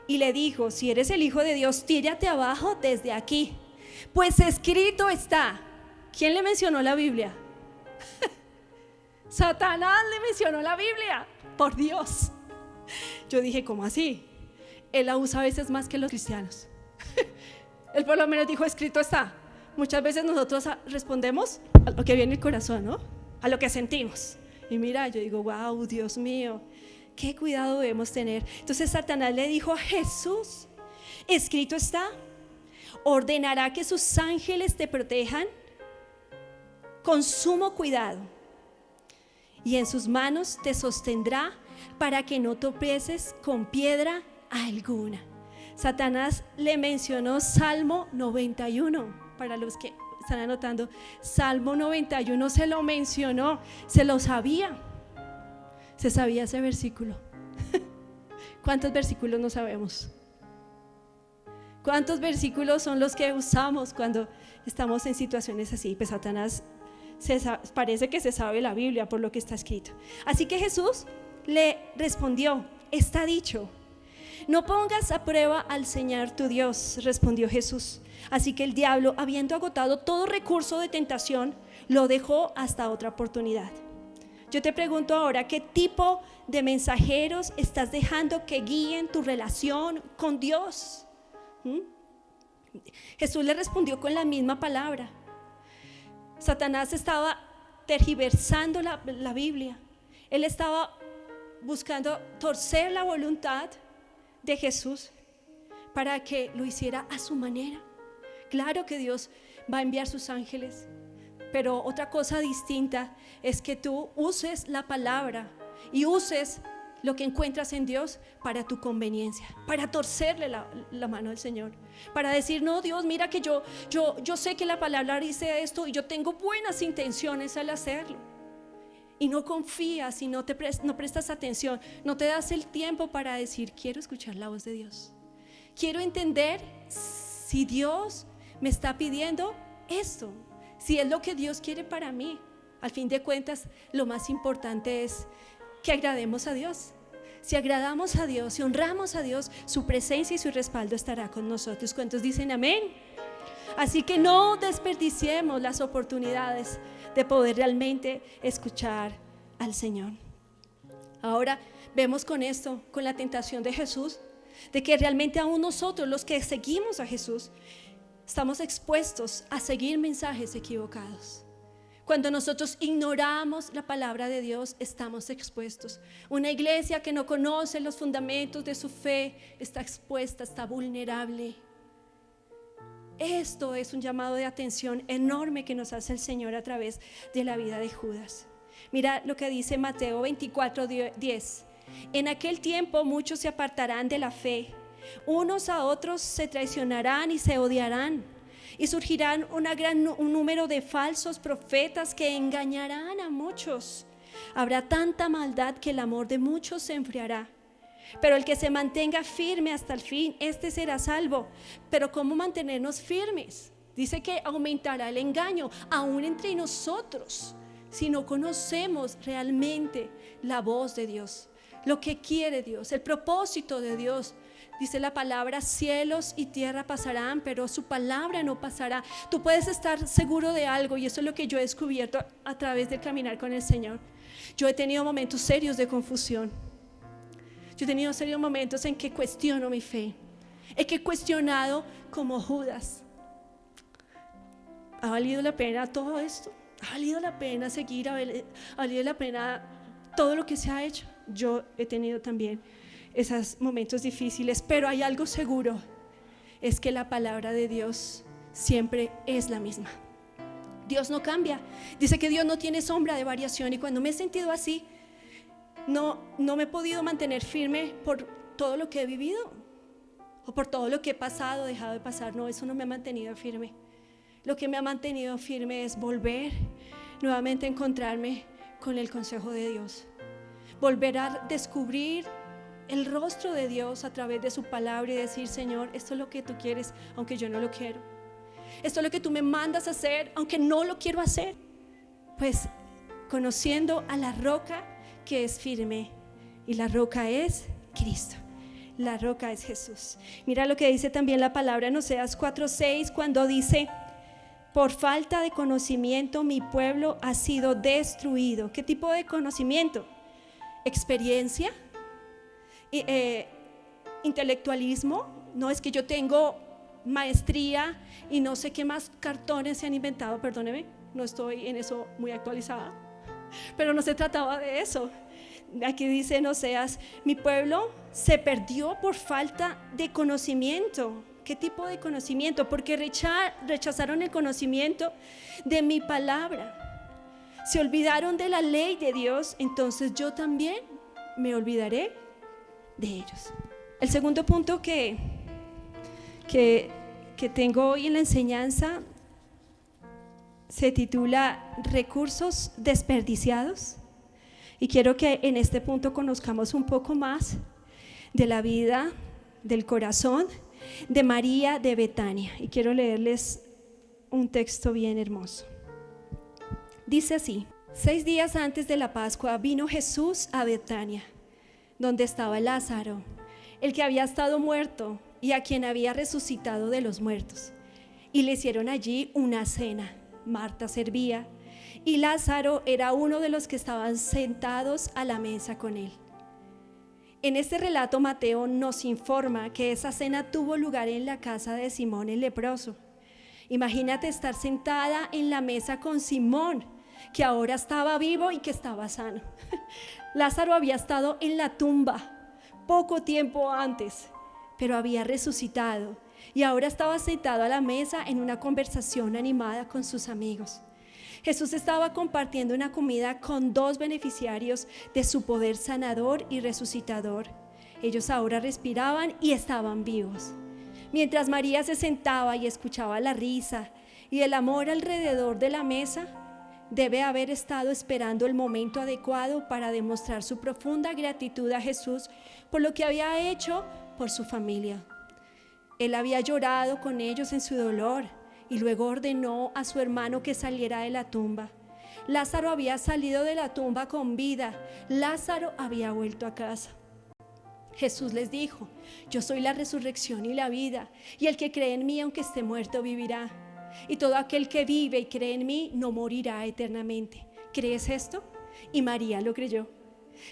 y le dijo, si eres el Hijo de Dios, tírate abajo desde aquí, pues escrito está. ¿Quién le mencionó la Biblia? Satanás le mencionó la Biblia, por Dios. Yo dije, ¿cómo así? Él la usa a veces más que los cristianos. Él por lo menos dijo, escrito está. Muchas veces nosotros respondemos a lo que viene en el corazón, ¿no? A lo que sentimos. Y mira, yo digo, wow, Dios mío, qué cuidado debemos tener. Entonces Satanás le dijo a Jesús, escrito está, ordenará que sus ángeles te protejan con sumo cuidado, y en sus manos te sostendrá para que no tropieces con piedra alguna. Satanás le mencionó Salmo 91. Para los que están anotando, Salmo 91 se lo mencionó, se lo sabía. Se sabía ese versículo. ¿Cuántos versículos no sabemos? ¿Cuántos versículos son los que usamos cuando estamos en situaciones así? Pues Satanás parece que se sabe la Biblia por lo que está escrito. Así que Jesús le respondió, está dicho, No pongas a prueba al Señor tu Dios, respondió Jesús. Así que el diablo, habiendo agotado todo recurso de tentación, lo dejó hasta otra oportunidad. Yo te pregunto ahora, ¿qué tipo de mensajeros estás dejando que guíen tu relación con Dios? Jesús le respondió con la misma palabra. Satanás estaba tergiversando la Biblia. Él estaba buscando torcer la voluntad de Jesús para que lo hiciera a su manera. Claro que Dios va a enviar sus ángeles, pero otra cosa distinta es que tú uses la palabra y uses lo que encuentras en Dios para tu conveniencia, para torcerle la mano al Señor, para decir, no, Dios, mira que yo sé que la palabra dice esto y yo tengo buenas intenciones al hacerlo. Y no confías y no prestas atención, no te das el tiempo para decir, quiero escuchar la voz de Dios. Quiero entender si Dios me está pidiendo esto, si es lo que Dios quiere para mí. Al fin de cuentas, lo más importante es que agrademos a Dios. Si agradamos a Dios, si honramos a Dios, su presencia y su respaldo estará con nosotros. ¿Cuántos dicen amén? Así que no desperdiciemos las oportunidades de poder realmente escuchar al Señor. Ahora vemos con esto, con la tentación de Jesús, de que realmente aún nosotros, los que seguimos a Jesús, estamos expuestos a seguir mensajes equivocados. Cuando nosotros ignoramos la palabra de Dios, estamos expuestos. Una iglesia que no conoce los fundamentos de su fe está expuesta, está vulnerable. Esto es un llamado de atención enorme que nos hace el Señor a través de la vida de Judas. Mira lo que dice Mateo 24:10. En aquel tiempo muchos se apartarán de la fe, unos a otros se traicionarán y se odiarán, y surgirán un número de falsos profetas que engañarán a muchos. Habrá tanta maldad que el amor de muchos se enfriará. Pero el que se mantenga firme hasta el fin, este será salvo. Pero ¿cómo mantenernos firmes? Dice que aumentará el engaño, aún entre nosotros, si no conocemos realmente la voz de Dios, lo que quiere Dios, el propósito de Dios. Dice la palabra, cielos y tierra pasarán, pero su palabra no pasará. Tú puedes estar seguro de algo, y eso es lo que yo he descubierto a través de caminar con el Señor. Yo he tenido momentos serios de confusión. Yo he tenido serios momentos en que cuestiono mi fe. He cuestionado como Judas. ¿Ha valido la pena todo esto? ¿Ha valido la pena seguir? ¿Ha valido la pena todo lo que se ha hecho? Yo he tenido también esos momentos difíciles, pero hay algo seguro, es que la palabra de Dios siempre es la misma. Dios no cambia. Dice que Dios no tiene sombra de variación, y cuando me he sentido así, no me he podido mantener firme por todo lo que he vivido o por todo lo que he pasado, dejado de pasar. No, eso no me ha mantenido firme. Lo que me ha mantenido firme es volver nuevamente a encontrarme con el consejo de Dios, volver a descubrir el rostro de Dios a través de su palabra y decir, Señor, esto es lo que tú quieres, aunque yo no lo quiero. Esto es lo que tú me mandas a hacer, aunque no lo quiero hacer. Pues conociendo a la roca que es firme, y la roca es Cristo, la roca es Jesús. Mira lo que dice también la palabra en Oseas 4:6, cuando dice, por falta de conocimiento mi pueblo ha sido destruido. ¿Qué tipo de conocimiento? Experiencia, intelectualismo. No es que yo tengo maestría y no sé qué más cartones se han inventado, perdóneme, no estoy en eso muy actualizada, pero no se trataba de eso. Aquí dice en Oseas, mi pueblo se perdió por falta de conocimiento. ¿Qué tipo de conocimiento? Porque rechazaron el conocimiento de mi palabra. Se olvidaron de la ley de Dios, entonces yo también me olvidaré de ellos. El segundo punto que tengo hoy en la enseñanza se titula recursos desperdiciados, y quiero que en este punto conozcamos un poco más de la vida, del corazón de María de Betania, y quiero leerles un texto bien hermoso. Dice así: 6 días antes de la Pascua vino Jesús a Betania, donde estaba Lázaro, el que había estado muerto y a quien había resucitado de los muertos. Y le hicieron allí una cena. Marta servía y Lázaro era uno de los que estaban sentados a la mesa con él. En este relato Mateo nos informa que esa cena tuvo lugar en la casa de Simón el leproso. Imagínate estar sentada en la mesa con Simón, que ahora estaba vivo y que estaba sano. Lázaro había estado en la tumba poco tiempo antes, pero había resucitado y ahora estaba sentado a la mesa en una conversación animada con sus amigos. Jesús estaba compartiendo una comida con dos beneficiarios de su poder sanador y resucitador. Ellos ahora respiraban y estaban vivos. Mientras María se sentaba y escuchaba la risa y el amor alrededor de la mesa, debe haber estado esperando el momento adecuado para demostrar su profunda gratitud a Jesús por lo que había hecho por su familia. Él había llorado con ellos en su dolor y luego ordenó a su hermano que saliera de la tumba. Lázaro había salido de la tumba con vida. Lázaro había vuelto a casa. Jesús les dijo: yo soy la resurrección y la vida, y el que cree en mí, aunque esté muerto, vivirá. Y todo aquel que vive y cree en mí no morirá eternamente. ¿Crees esto? Y María lo creyó.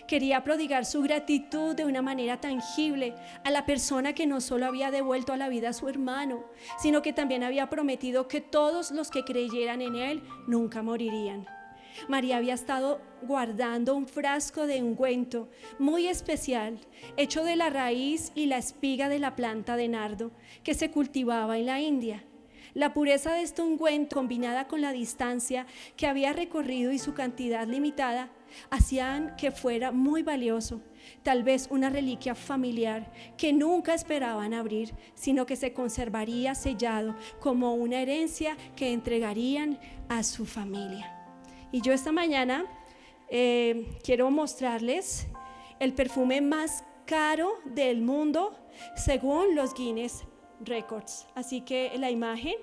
Quería prodigar su gratitud de una manera tangible a la persona que no solo había devuelto a la vida a su hermano, sino que también había prometido que todos los que creyeran en él nunca morirían. María había estado guardando un frasco de ungüento muy especial, hecho de la raíz y la espiga de la planta de nardo que se cultivaba en la India. La pureza de este ungüento, combinada con la distancia que había recorrido y su cantidad limitada, hacían que fuera muy valioso, tal vez una reliquia familiar que nunca esperaban abrir, sino que se conservaría sellado como una herencia que entregarían a su familia. Y yo esta mañana quiero mostrarles el perfume más caro del mundo según los Guinness Records. Así que la imagen.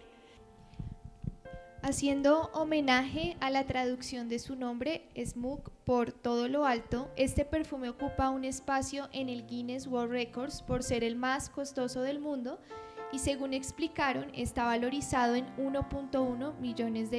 Haciendo homenaje a la traducción de su nombre, Smug por todo lo alto, este perfume ocupa un espacio en el Guinness World Records por ser el más costoso del mundo y, según explicaron, está valorizado en $1.1 millones.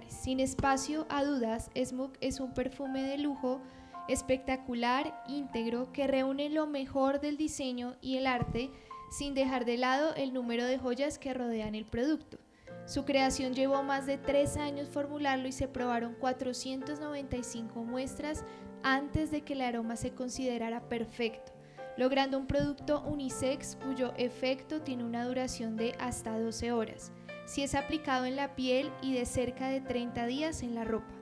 Sin espacio a dudas, Smug es un perfume de lujo espectacular, íntegro, que reúne lo mejor del diseño y el arte sin dejar de lado el número de joyas que rodean el producto. Su creación llevó más de 3 años formularlo y se probaron 495 muestras antes de que el aroma se considerara perfecto, logrando un producto unisex cuyo efecto tiene una duración de hasta 12 horas, si es aplicado en la piel, y de cerca de 30 días en la ropa.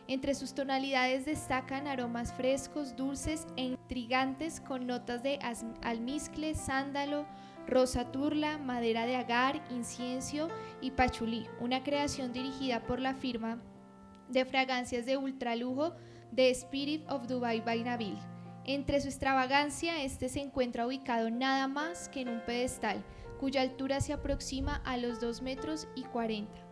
Entre sus tonalidades destacan aromas frescos, dulces e intrigantes con notas de almizcle, sándalo, rosa turla, madera de agar, incienso y pachulí, una creación dirigida por la firma de fragancias de ultralujo The Spirit of Dubai by Nabil. Entre su extravagancia, este se encuentra ubicado nada más que en un pedestal, cuya altura se aproxima a los 2,40 metros,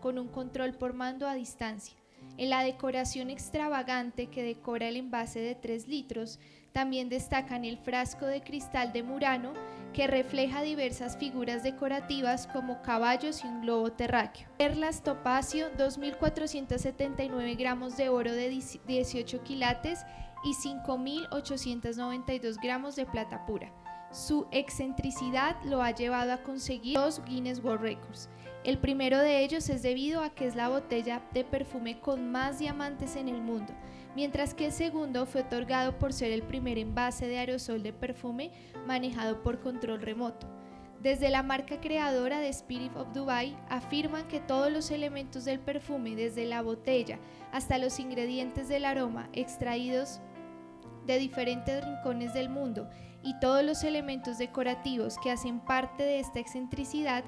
con un control por mando a distancia. En la decoración extravagante que decora el envase de 3 litros, también destacan el frasco de cristal de Murano, que refleja diversas figuras decorativas como caballos y un globo terráqueo. Perlas topacio, 2.479 gramos de oro de 18 quilates y 5.892 gramos de plata pura. Su excentricidad lo ha llevado a conseguir 2 Guinness World Records. El primero de ellos es debido a que es la botella de perfume con más diamantes en el mundo, mientras que el segundo fue otorgado por ser el primer envase de aerosol de perfume manejado por control remoto. Desde la marca creadora de Spirit of Dubai afirman que todos los elementos del perfume, desde la botella hasta los ingredientes del aroma extraídos de diferentes rincones del mundo, y todos los elementos decorativos que hacen parte de esta excentricidad,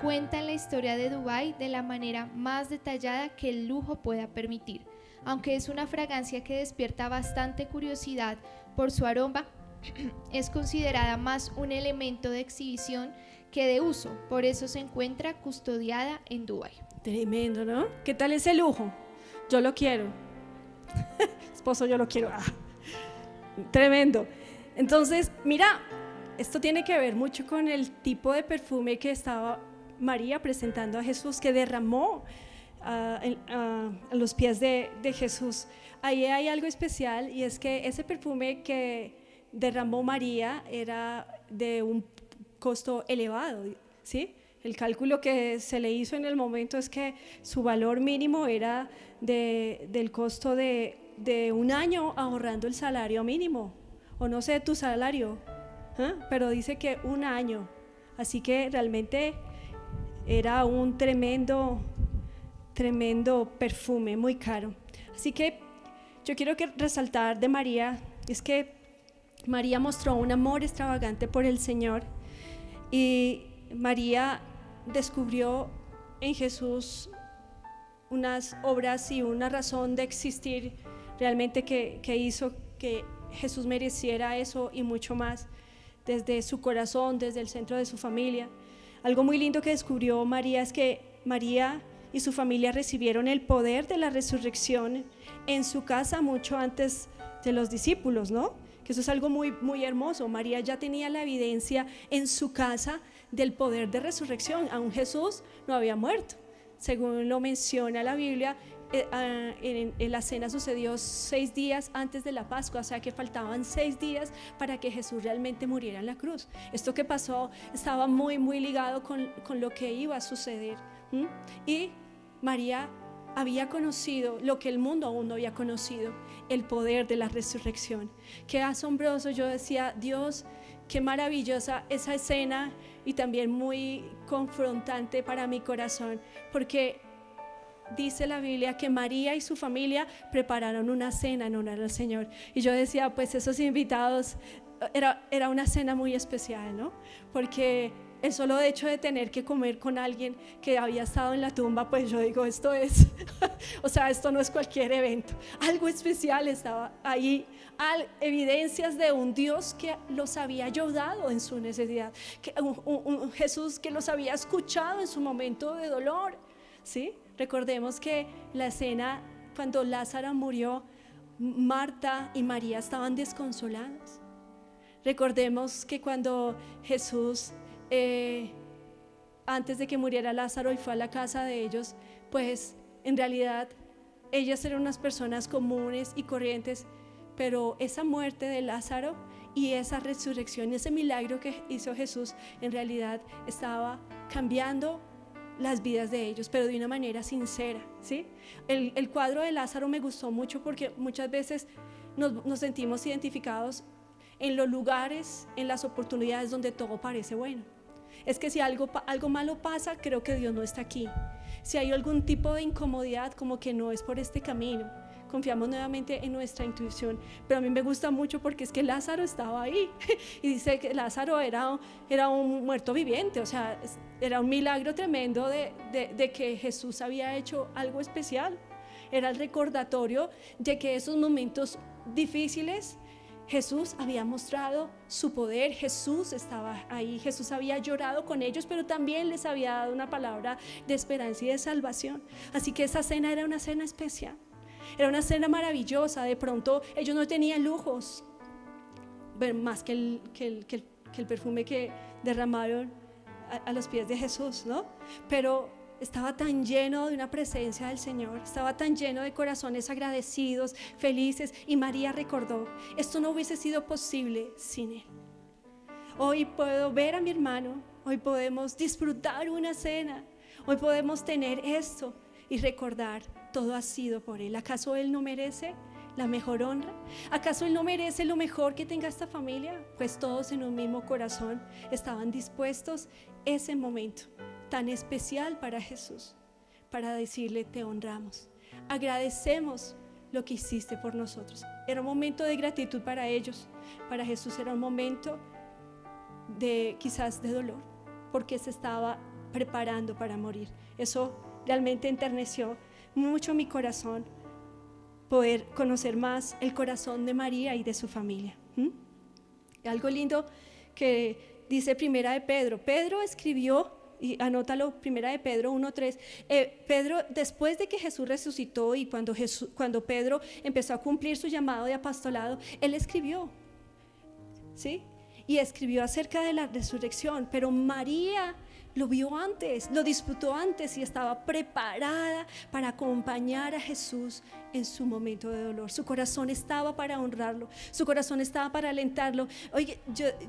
cuentan la historia de Dubái de la manera más detallada que el lujo pueda permitir. Aunque es una fragancia que despierta bastante curiosidad por su aroma, es considerada más un elemento de exhibición que de uso, por eso se encuentra custodiada en Dubái. Tremendo, ¿no? ¿Qué tal ese lujo? Yo lo quiero. Esposo, yo lo quiero. Tremendo. Entonces, mira, esto tiene que ver mucho con el tipo de perfume que estaba María presentando a Jesús, que derramó a los pies de Jesús. Ahí hay algo especial, y es que ese perfume que derramó María era de un costo elevado, ¿sí? El cálculo que se le hizo en el momento es que su valor mínimo era del costo de un año ahorrando el salario mínimo, o no sé tu salario, pero dice que un año. Así que realmente era un tremendo perfume, muy caro. Así que yo quiero resaltar de María, es que María mostró un amor extravagante por el Señor, y María descubrió en Jesús unas obras y una razón de existir realmente que hizo que Jesús mereciera eso y mucho más, desde su corazón, desde el centro de su familia. Algo muy lindo que descubrió María es que María y su familia recibieron el poder de la resurrección en su casa mucho antes de los discípulos, ¿no? Que eso es algo muy, muy hermoso. María ya tenía la evidencia en su casa del poder de resurrección. Aún Jesús no había muerto. Según lo menciona la Biblia, en la cena sucedió 6 días antes de la Pascua, o sea que faltaban 6 días para que Jesús realmente muriera en la cruz. Esto que pasó estaba muy, muy ligado con lo que iba a suceder. Y María había conocido lo que el mundo aún no había conocido, el poder de la resurrección. Qué asombroso. Yo decía, Dios, qué maravillosa esa escena, y también muy confrontante para mi corazón, porque dice la Biblia que María y su familia prepararon una cena en honor al Señor. Y yo decía, pues esos invitados, era una cena muy especial, ¿no? Porque el solo hecho de tener que comer con alguien que había estado en la tumba, pues yo digo, esto es, o sea, esto no es cualquier evento. Algo especial estaba ahí, evidencias de un Dios que los había ayudado en su necesidad, un Jesús que los había escuchado en su momento de dolor, ¿sí? Recordemos que la escena cuando Lázaro murió, Marta y María estaban desconsoladas. Recordemos que cuando Jesús antes de que muriera Lázaro y fue a la casa de ellos, pues en realidad ellas eran unas personas comunes y corrientes, pero esa muerte de Lázaro y esa resurrección, ese milagro que hizo Jesús, en realidad estaba cambiando las vidas de ellos, pero de una manera sincera, ¿sí? El cuadro de Lázaro me gustó mucho porque muchas veces nos sentimos identificados en los lugares, en las oportunidades donde todo parece bueno. Es que si algo malo pasa, creo que Dios no está aquí. Si hay algún tipo de incomodidad, como que no es por este camino. Confiamos nuevamente en nuestra intuición. Pero a mí me gusta mucho porque es que Lázaro estaba ahí y dice que Lázaro era un muerto viviente. O sea, era un milagro tremendo de que Jesús había hecho algo especial. Era el recordatorio de que esos momentos difíciles Jesús había mostrado su poder. Jesús estaba ahí, Jesús había llorado con ellos, pero también les había dado una palabra de esperanza y de salvación. Así que esa cena era una cena especial, era una cena maravillosa. De pronto ellos no tenían lujos, más que el perfume que derramaron a los pies de Jesús, ¿no? Pero estaba tan lleno de una presencia del Señor, estaba tan lleno de corazones agradecidos, felices, y María recordó, esto no hubiese sido posible sin Él. Hoy puedo ver a mi hermano, hoy podemos disfrutar una cena, hoy podemos tener esto y recordar, todo ha sido por Él. ¿Acaso Él no merece la mejor honra? ¿Acaso Él no merece lo mejor que tenga esta familia? Pues todos en un mismo corazón estaban dispuestos ese momento tan especial para Jesús, para decirle, te honramos, agradecemos lo que hiciste por nosotros. Era un momento de gratitud para ellos. Para Jesús era un momento quizás de dolor, porque se estaba preparando para morir. Eso realmente enterneció mucho mi corazón, poder conocer más el corazón de María y de su familia. Algo lindo que dice Primera de Pedro. Pedro escribió, y anótalo, Primera de Pedro 1:3. Pedro, después de que Jesús resucitó y cuando Pedro empezó a cumplir su llamado de apostolado, él escribió, ¿sí? y escribió acerca de la resurrección, pero María lo vio antes, lo disfrutó antes y estaba preparada para acompañar a Jesús en su momento de dolor. Su corazón estaba para honrarlo, su corazón estaba para alentarlo. Oye,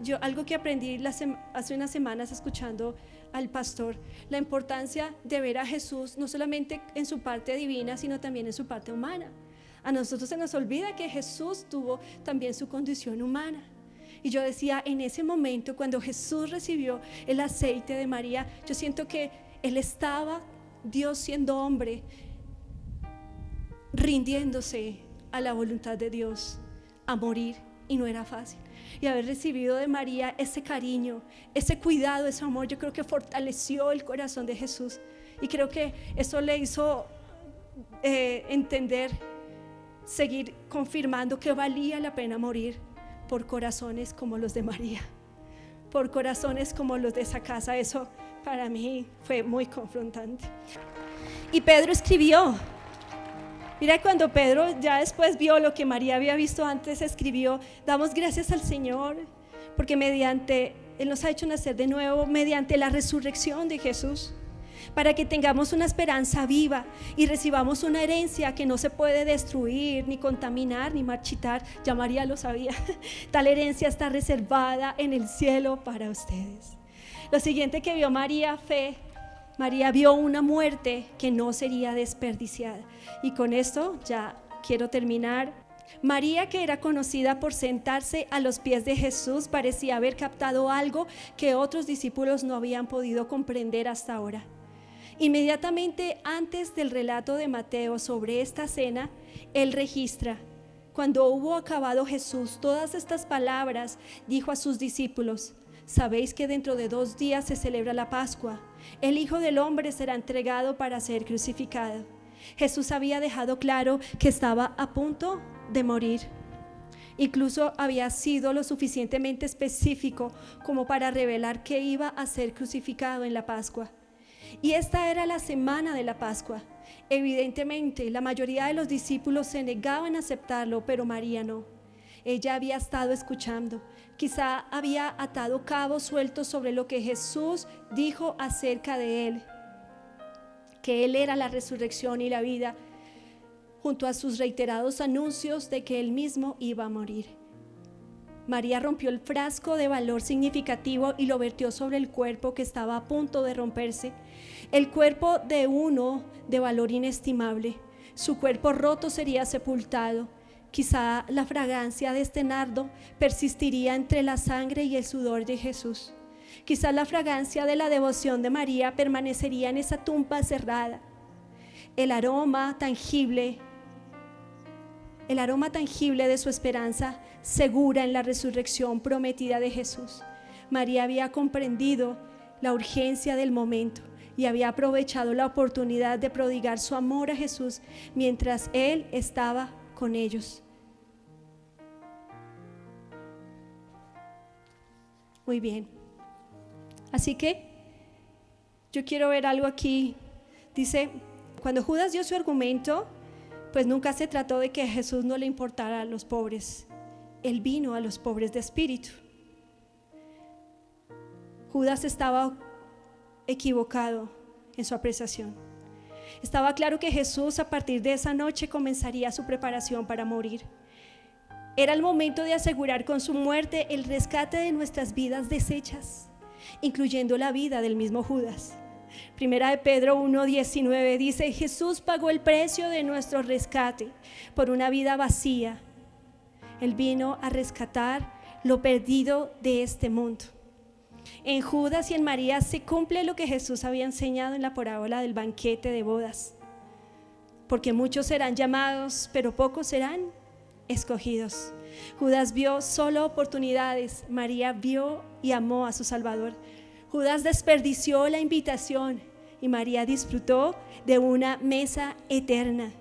yo algo que aprendí hace unas semanas escuchando al pastor, la importancia de ver a Jesús no solamente en su parte divina, sino también en su parte humana. A nosotros se nos olvida que Jesús tuvo también su condición humana. Y yo decía, en ese momento, cuando Jesús recibió el aceite de María, yo siento que Él estaba, Dios siendo hombre, rindiéndose a la voluntad de Dios, a morir, y no era fácil. Y haber recibido de María ese cariño, ese cuidado, ese amor, yo creo que fortaleció el corazón de Jesús. Y creo que eso le hizo entender, seguir confirmando que valía la pena morir por corazones como los de María, por corazones como los de esa casa. Eso para mí fue muy confrontante. Y Pedro escribió, mira, cuando Pedro ya después vio lo que María había visto antes, escribió: damos gracias al Señor porque Él nos ha hecho nacer de nuevo mediante la resurrección de Jesús, para que tengamos una esperanza viva y recibamos una herencia que no se puede destruir, ni contaminar, ni marchitar. Ya María lo sabía. Tal herencia está reservada en el cielo para ustedes. Lo siguiente que vio María vio una muerte que no sería desperdiciada. Y con esto ya quiero terminar. María, que era conocida por sentarse a los pies de Jesús, parecía haber captado algo que otros discípulos no habían podido comprender hasta ahora. Inmediatamente antes del relato de Mateo sobre esta cena, él registra: cuando hubo acabado Jesús todas estas palabras, dijo a sus discípulos: sabéis que dentro de 2 días se celebra la Pascua. El Hijo del Hombre será entregado para ser crucificado. Jesús había dejado claro que estaba a punto de morir. Incluso había sido lo suficientemente específico como para revelar que iba a ser crucificado en la Pascua. Y esta era la semana de la Pascua. Evidentemente, la mayoría de los discípulos se negaban a aceptarlo, pero María no. Ella había estado escuchando. Quizá había atado cabos sueltos sobre lo que Jesús dijo acerca de Él, que Él era la resurrección y la vida, junto a sus reiterados anuncios de que Él mismo iba a morir. María rompió el frasco de valor significativo y lo vertió sobre el cuerpo que estaba a punto de romperse. El cuerpo de uno de valor inestimable. Su cuerpo roto sería sepultado. Quizá la fragancia de este nardo persistiría entre la sangre y el sudor de Jesús. Quizá la fragancia de la devoción de María permanecería en esa tumba cerrada. El aroma tangible de su esperanza segura en la resurrección prometida de Jesús. María había comprendido la urgencia del momento y había aprovechado la oportunidad de prodigar su amor a Jesús mientras Él estaba con ellos. Muy bien. Así que yo quiero ver algo aquí. Dice, cuando Judas dio su argumento, pues nunca se trató de que a Jesús no le importara a los pobres. Él vino a los pobres de espíritu. Judas estaba equivocado en su apreciación. Estaba claro que Jesús a partir de esa noche comenzaría su preparación para morir. Era el momento de asegurar con su muerte el rescate de nuestras vidas deshechas, incluyendo la vida del mismo Judas. Primera de Pedro 1:19 dice: Jesús pagó el precio de nuestro rescate por una vida vacía. Él vino a rescatar lo perdido de este mundo. En Judas y en María se cumple lo que Jesús había enseñado en la parábola del banquete de bodas. Porque muchos serán llamados, pero pocos serán escogidos. Judas vio solo oportunidades, María vio y amó a su Salvador. Judas desperdició la invitación y María disfrutó de una mesa eterna.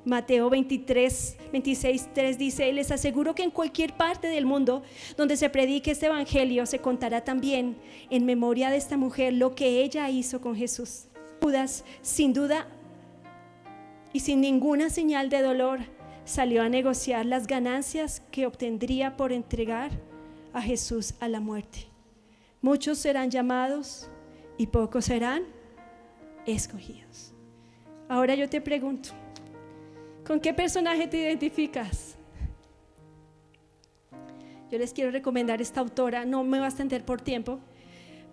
Mateo 26:3 dice: les aseguro que en cualquier parte del mundo donde se predique este evangelio se contará también en memoria de esta mujer lo que ella hizo con Jesús. Judas, sin duda y sin ninguna señal de dolor, salió a negociar las ganancias que obtendría por entregar a Jesús a la muerte. Muchos serán llamados y pocos serán escogidos. Ahora yo te pregunto, ¿con qué personaje te identificas? Yo les quiero recomendar esta autora, no me va a extender por tiempo,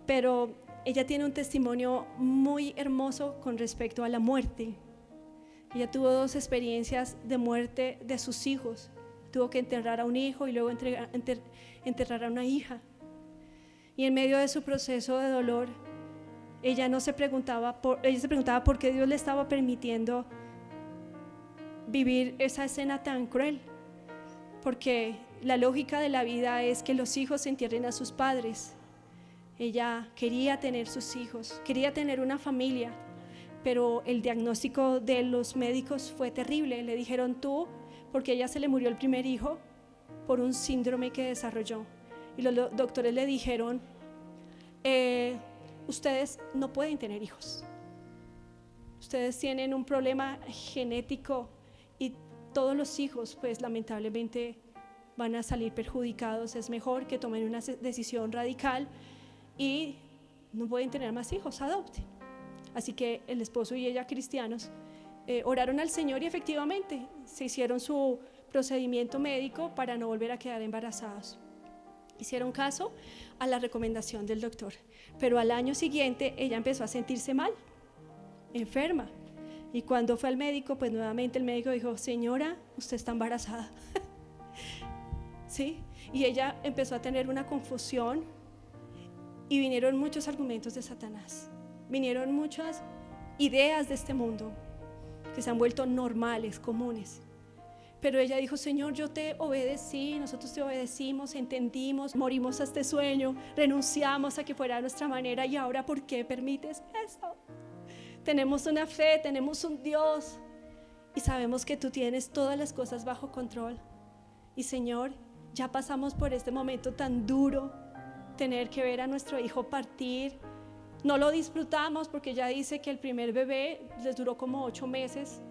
pero ella tiene un testimonio muy hermoso con respecto a la muerte. Ella tuvo 2 experiencias de muerte de sus hijos. Tuvo que enterrar a un hijo y luego enterrar a una hija. Y en medio de su proceso de dolor, ella se preguntaba por qué Dios le estaba permitiendo vivir esa escena tan cruel. Porque la lógica de la vida es que los hijos entierren a sus padres. Ella quería tener sus hijos, quería tener una familia, pero el diagnóstico de los médicos fue terrible. Le dijeron tú, porque a ella se le murió el primer hijo por un síndrome que desarrolló. Y los doctores le dijeron, ustedes no pueden tener hijos. Ustedes tienen un problema genético y todos los hijos, pues lamentablemente, van a salir perjudicados. Es mejor que tomen una decisión radical y no pueden tener más hijos, adopten. Así que el esposo y ella, cristianos, oraron al Señor y efectivamente se hicieron su procedimiento médico para no volver a quedar embarazados. Hicieron caso a la recomendación del doctor, pero al año siguiente ella empezó a sentirse mal, enferma, y cuando fue al médico, pues nuevamente el médico dijo, señora, usted está embarazada. ¿Sí? Y ella empezó a tener una confusión y vinieron muchos argumentos de Satanás, vinieron muchas ideas de este mundo que se han vuelto normales, comunes. Pero ella dijo, Señor, yo te obedecí, nosotros te obedecimos, entendimos, morimos a este sueño, renunciamos a que fuera de nuestra manera, y ahora ¿por qué permites eso? Tenemos una fe, tenemos un Dios y sabemos que tú tienes todas las cosas bajo control. Y Señor, ya pasamos por este momento tan duro, tener que ver a nuestro hijo partir. No lo disfrutamos porque ella dice que el primer bebé les duró como 8 meses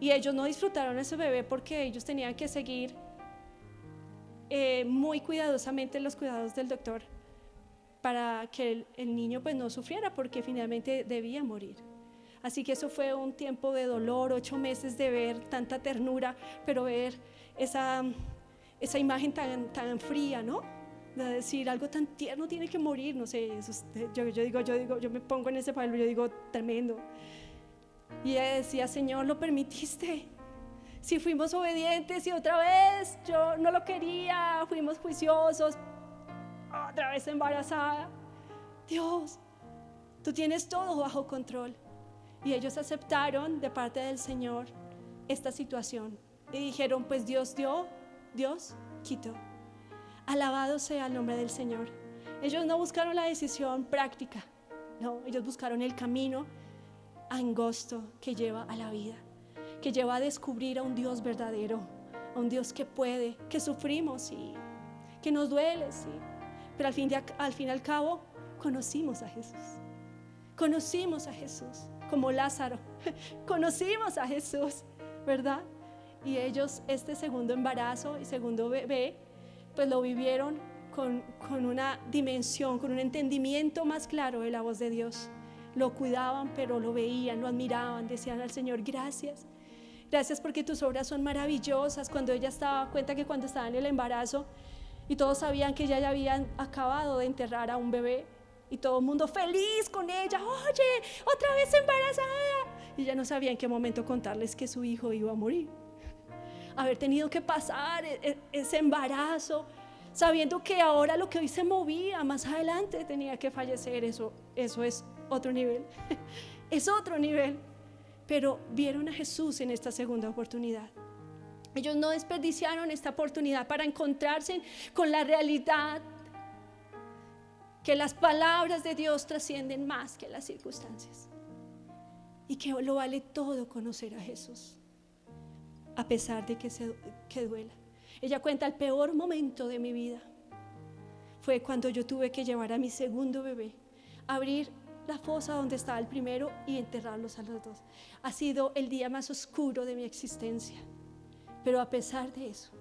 y ellos no disfrutaron ese bebé porque ellos tenían que seguir muy cuidadosamente los cuidados del doctor para que el niño pues no sufriera, porque finalmente debía morir. Así que eso fue un tiempo de dolor, 8 meses de ver tanta ternura, pero ver esa imagen tan fría, ¿no? De decir algo tan tierno tiene que morir, no sé, yo me pongo en ese papel, yo digo, tremendo. Y ella decía, Señor, lo permitiste. Si fuimos obedientes y otra vez yo no lo quería, fuimos juiciosos, otra vez embarazada. Dios, tú tienes todo bajo control. Y ellos aceptaron de parte del Señor esta situación y dijeron, pues Dios dio, Dios quitó. Alabado sea el nombre del Señor. Ellos no buscaron la decisión práctica, no, ellos buscaron el camino angosto que lleva a la vida, que lleva a descubrir a un Dios verdadero, a un Dios que puede, que sufrimos, sí, que nos duele, sí, pero al fin y al cabo conocimos a Jesús. Conocimos a Jesús, como Lázaro, conocimos a Jesús, ¿verdad? Y ellos este segundo embarazo y segundo bebé, pues lo vivieron con una dimensión, con un entendimiento más claro de la voz de Dios. Lo cuidaban, pero lo veían, lo admiraban, decían al Señor, gracias. Gracias porque tus obras son maravillosas. Cuando ella cuenta que cuando estaba en el embarazo y todos sabían que ella ya habían acabado de enterrar a un bebé y todo el mundo feliz con ella, oye, otra vez embarazada. Y ella no sabía en qué momento contarles que su hijo iba a morir. Haber tenido que pasar ese embarazo, sabiendo que ahora lo que hoy se movía, más adelante tenía que fallecer, eso es otro nivel, es otro nivel. Pero vieron a Jesús en esta segunda oportunidad. Ellos no desperdiciaron esta oportunidad para encontrarse con la realidad que las palabras de Dios trascienden más que las circunstancias y que lo vale todo conocer a Jesús, a pesar de que duela. Ella cuenta, el peor momento de mi vida fue cuando yo tuve que llevar a mi segundo bebé, abrir la fosa donde estaba el primero y enterrarlos a los dos. Ha sido el día más oscuro de mi existencia, pero a pesar de eso,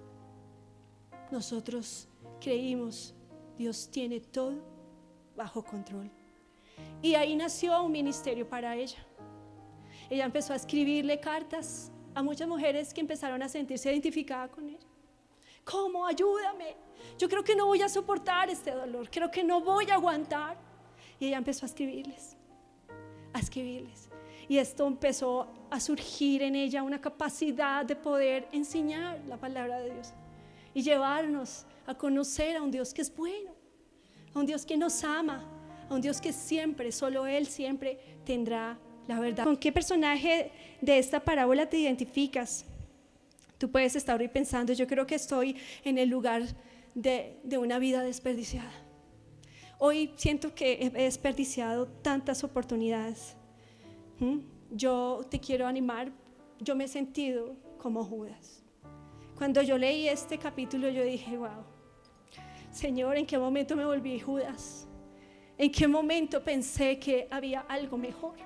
nosotros creímos, Dios tiene todo bajo control. Y ahí nació un ministerio para ella. Ella empezó a escribirle cartas a muchas mujeres que empezaron a sentirse identificadas con ella. ¿Cómo? Ayúdame. Yo creo que no voy a soportar este dolor. Creo que no voy a aguantar. Y ella empezó a escribirles. Y esto empezó a surgir en ella una capacidad de poder enseñar la palabra de Dios y llevarnos a conocer a un Dios que es bueno, a un Dios que nos ama, a un Dios que siempre, solo Él siempre tendrá la verdad. ¿Con qué personaje de esta parábola te identificas? Tú puedes estar hoy pensando, yo creo que estoy en el lugar de una vida desperdiciada. Hoy siento que he desperdiciado tantas oportunidades. Yo te quiero animar, yo me he sentido como Judas. Cuando yo leí este capítulo yo dije, wow, Señor, ¿en qué momento me volví Judas? ¿En qué momento pensé que había algo mejor?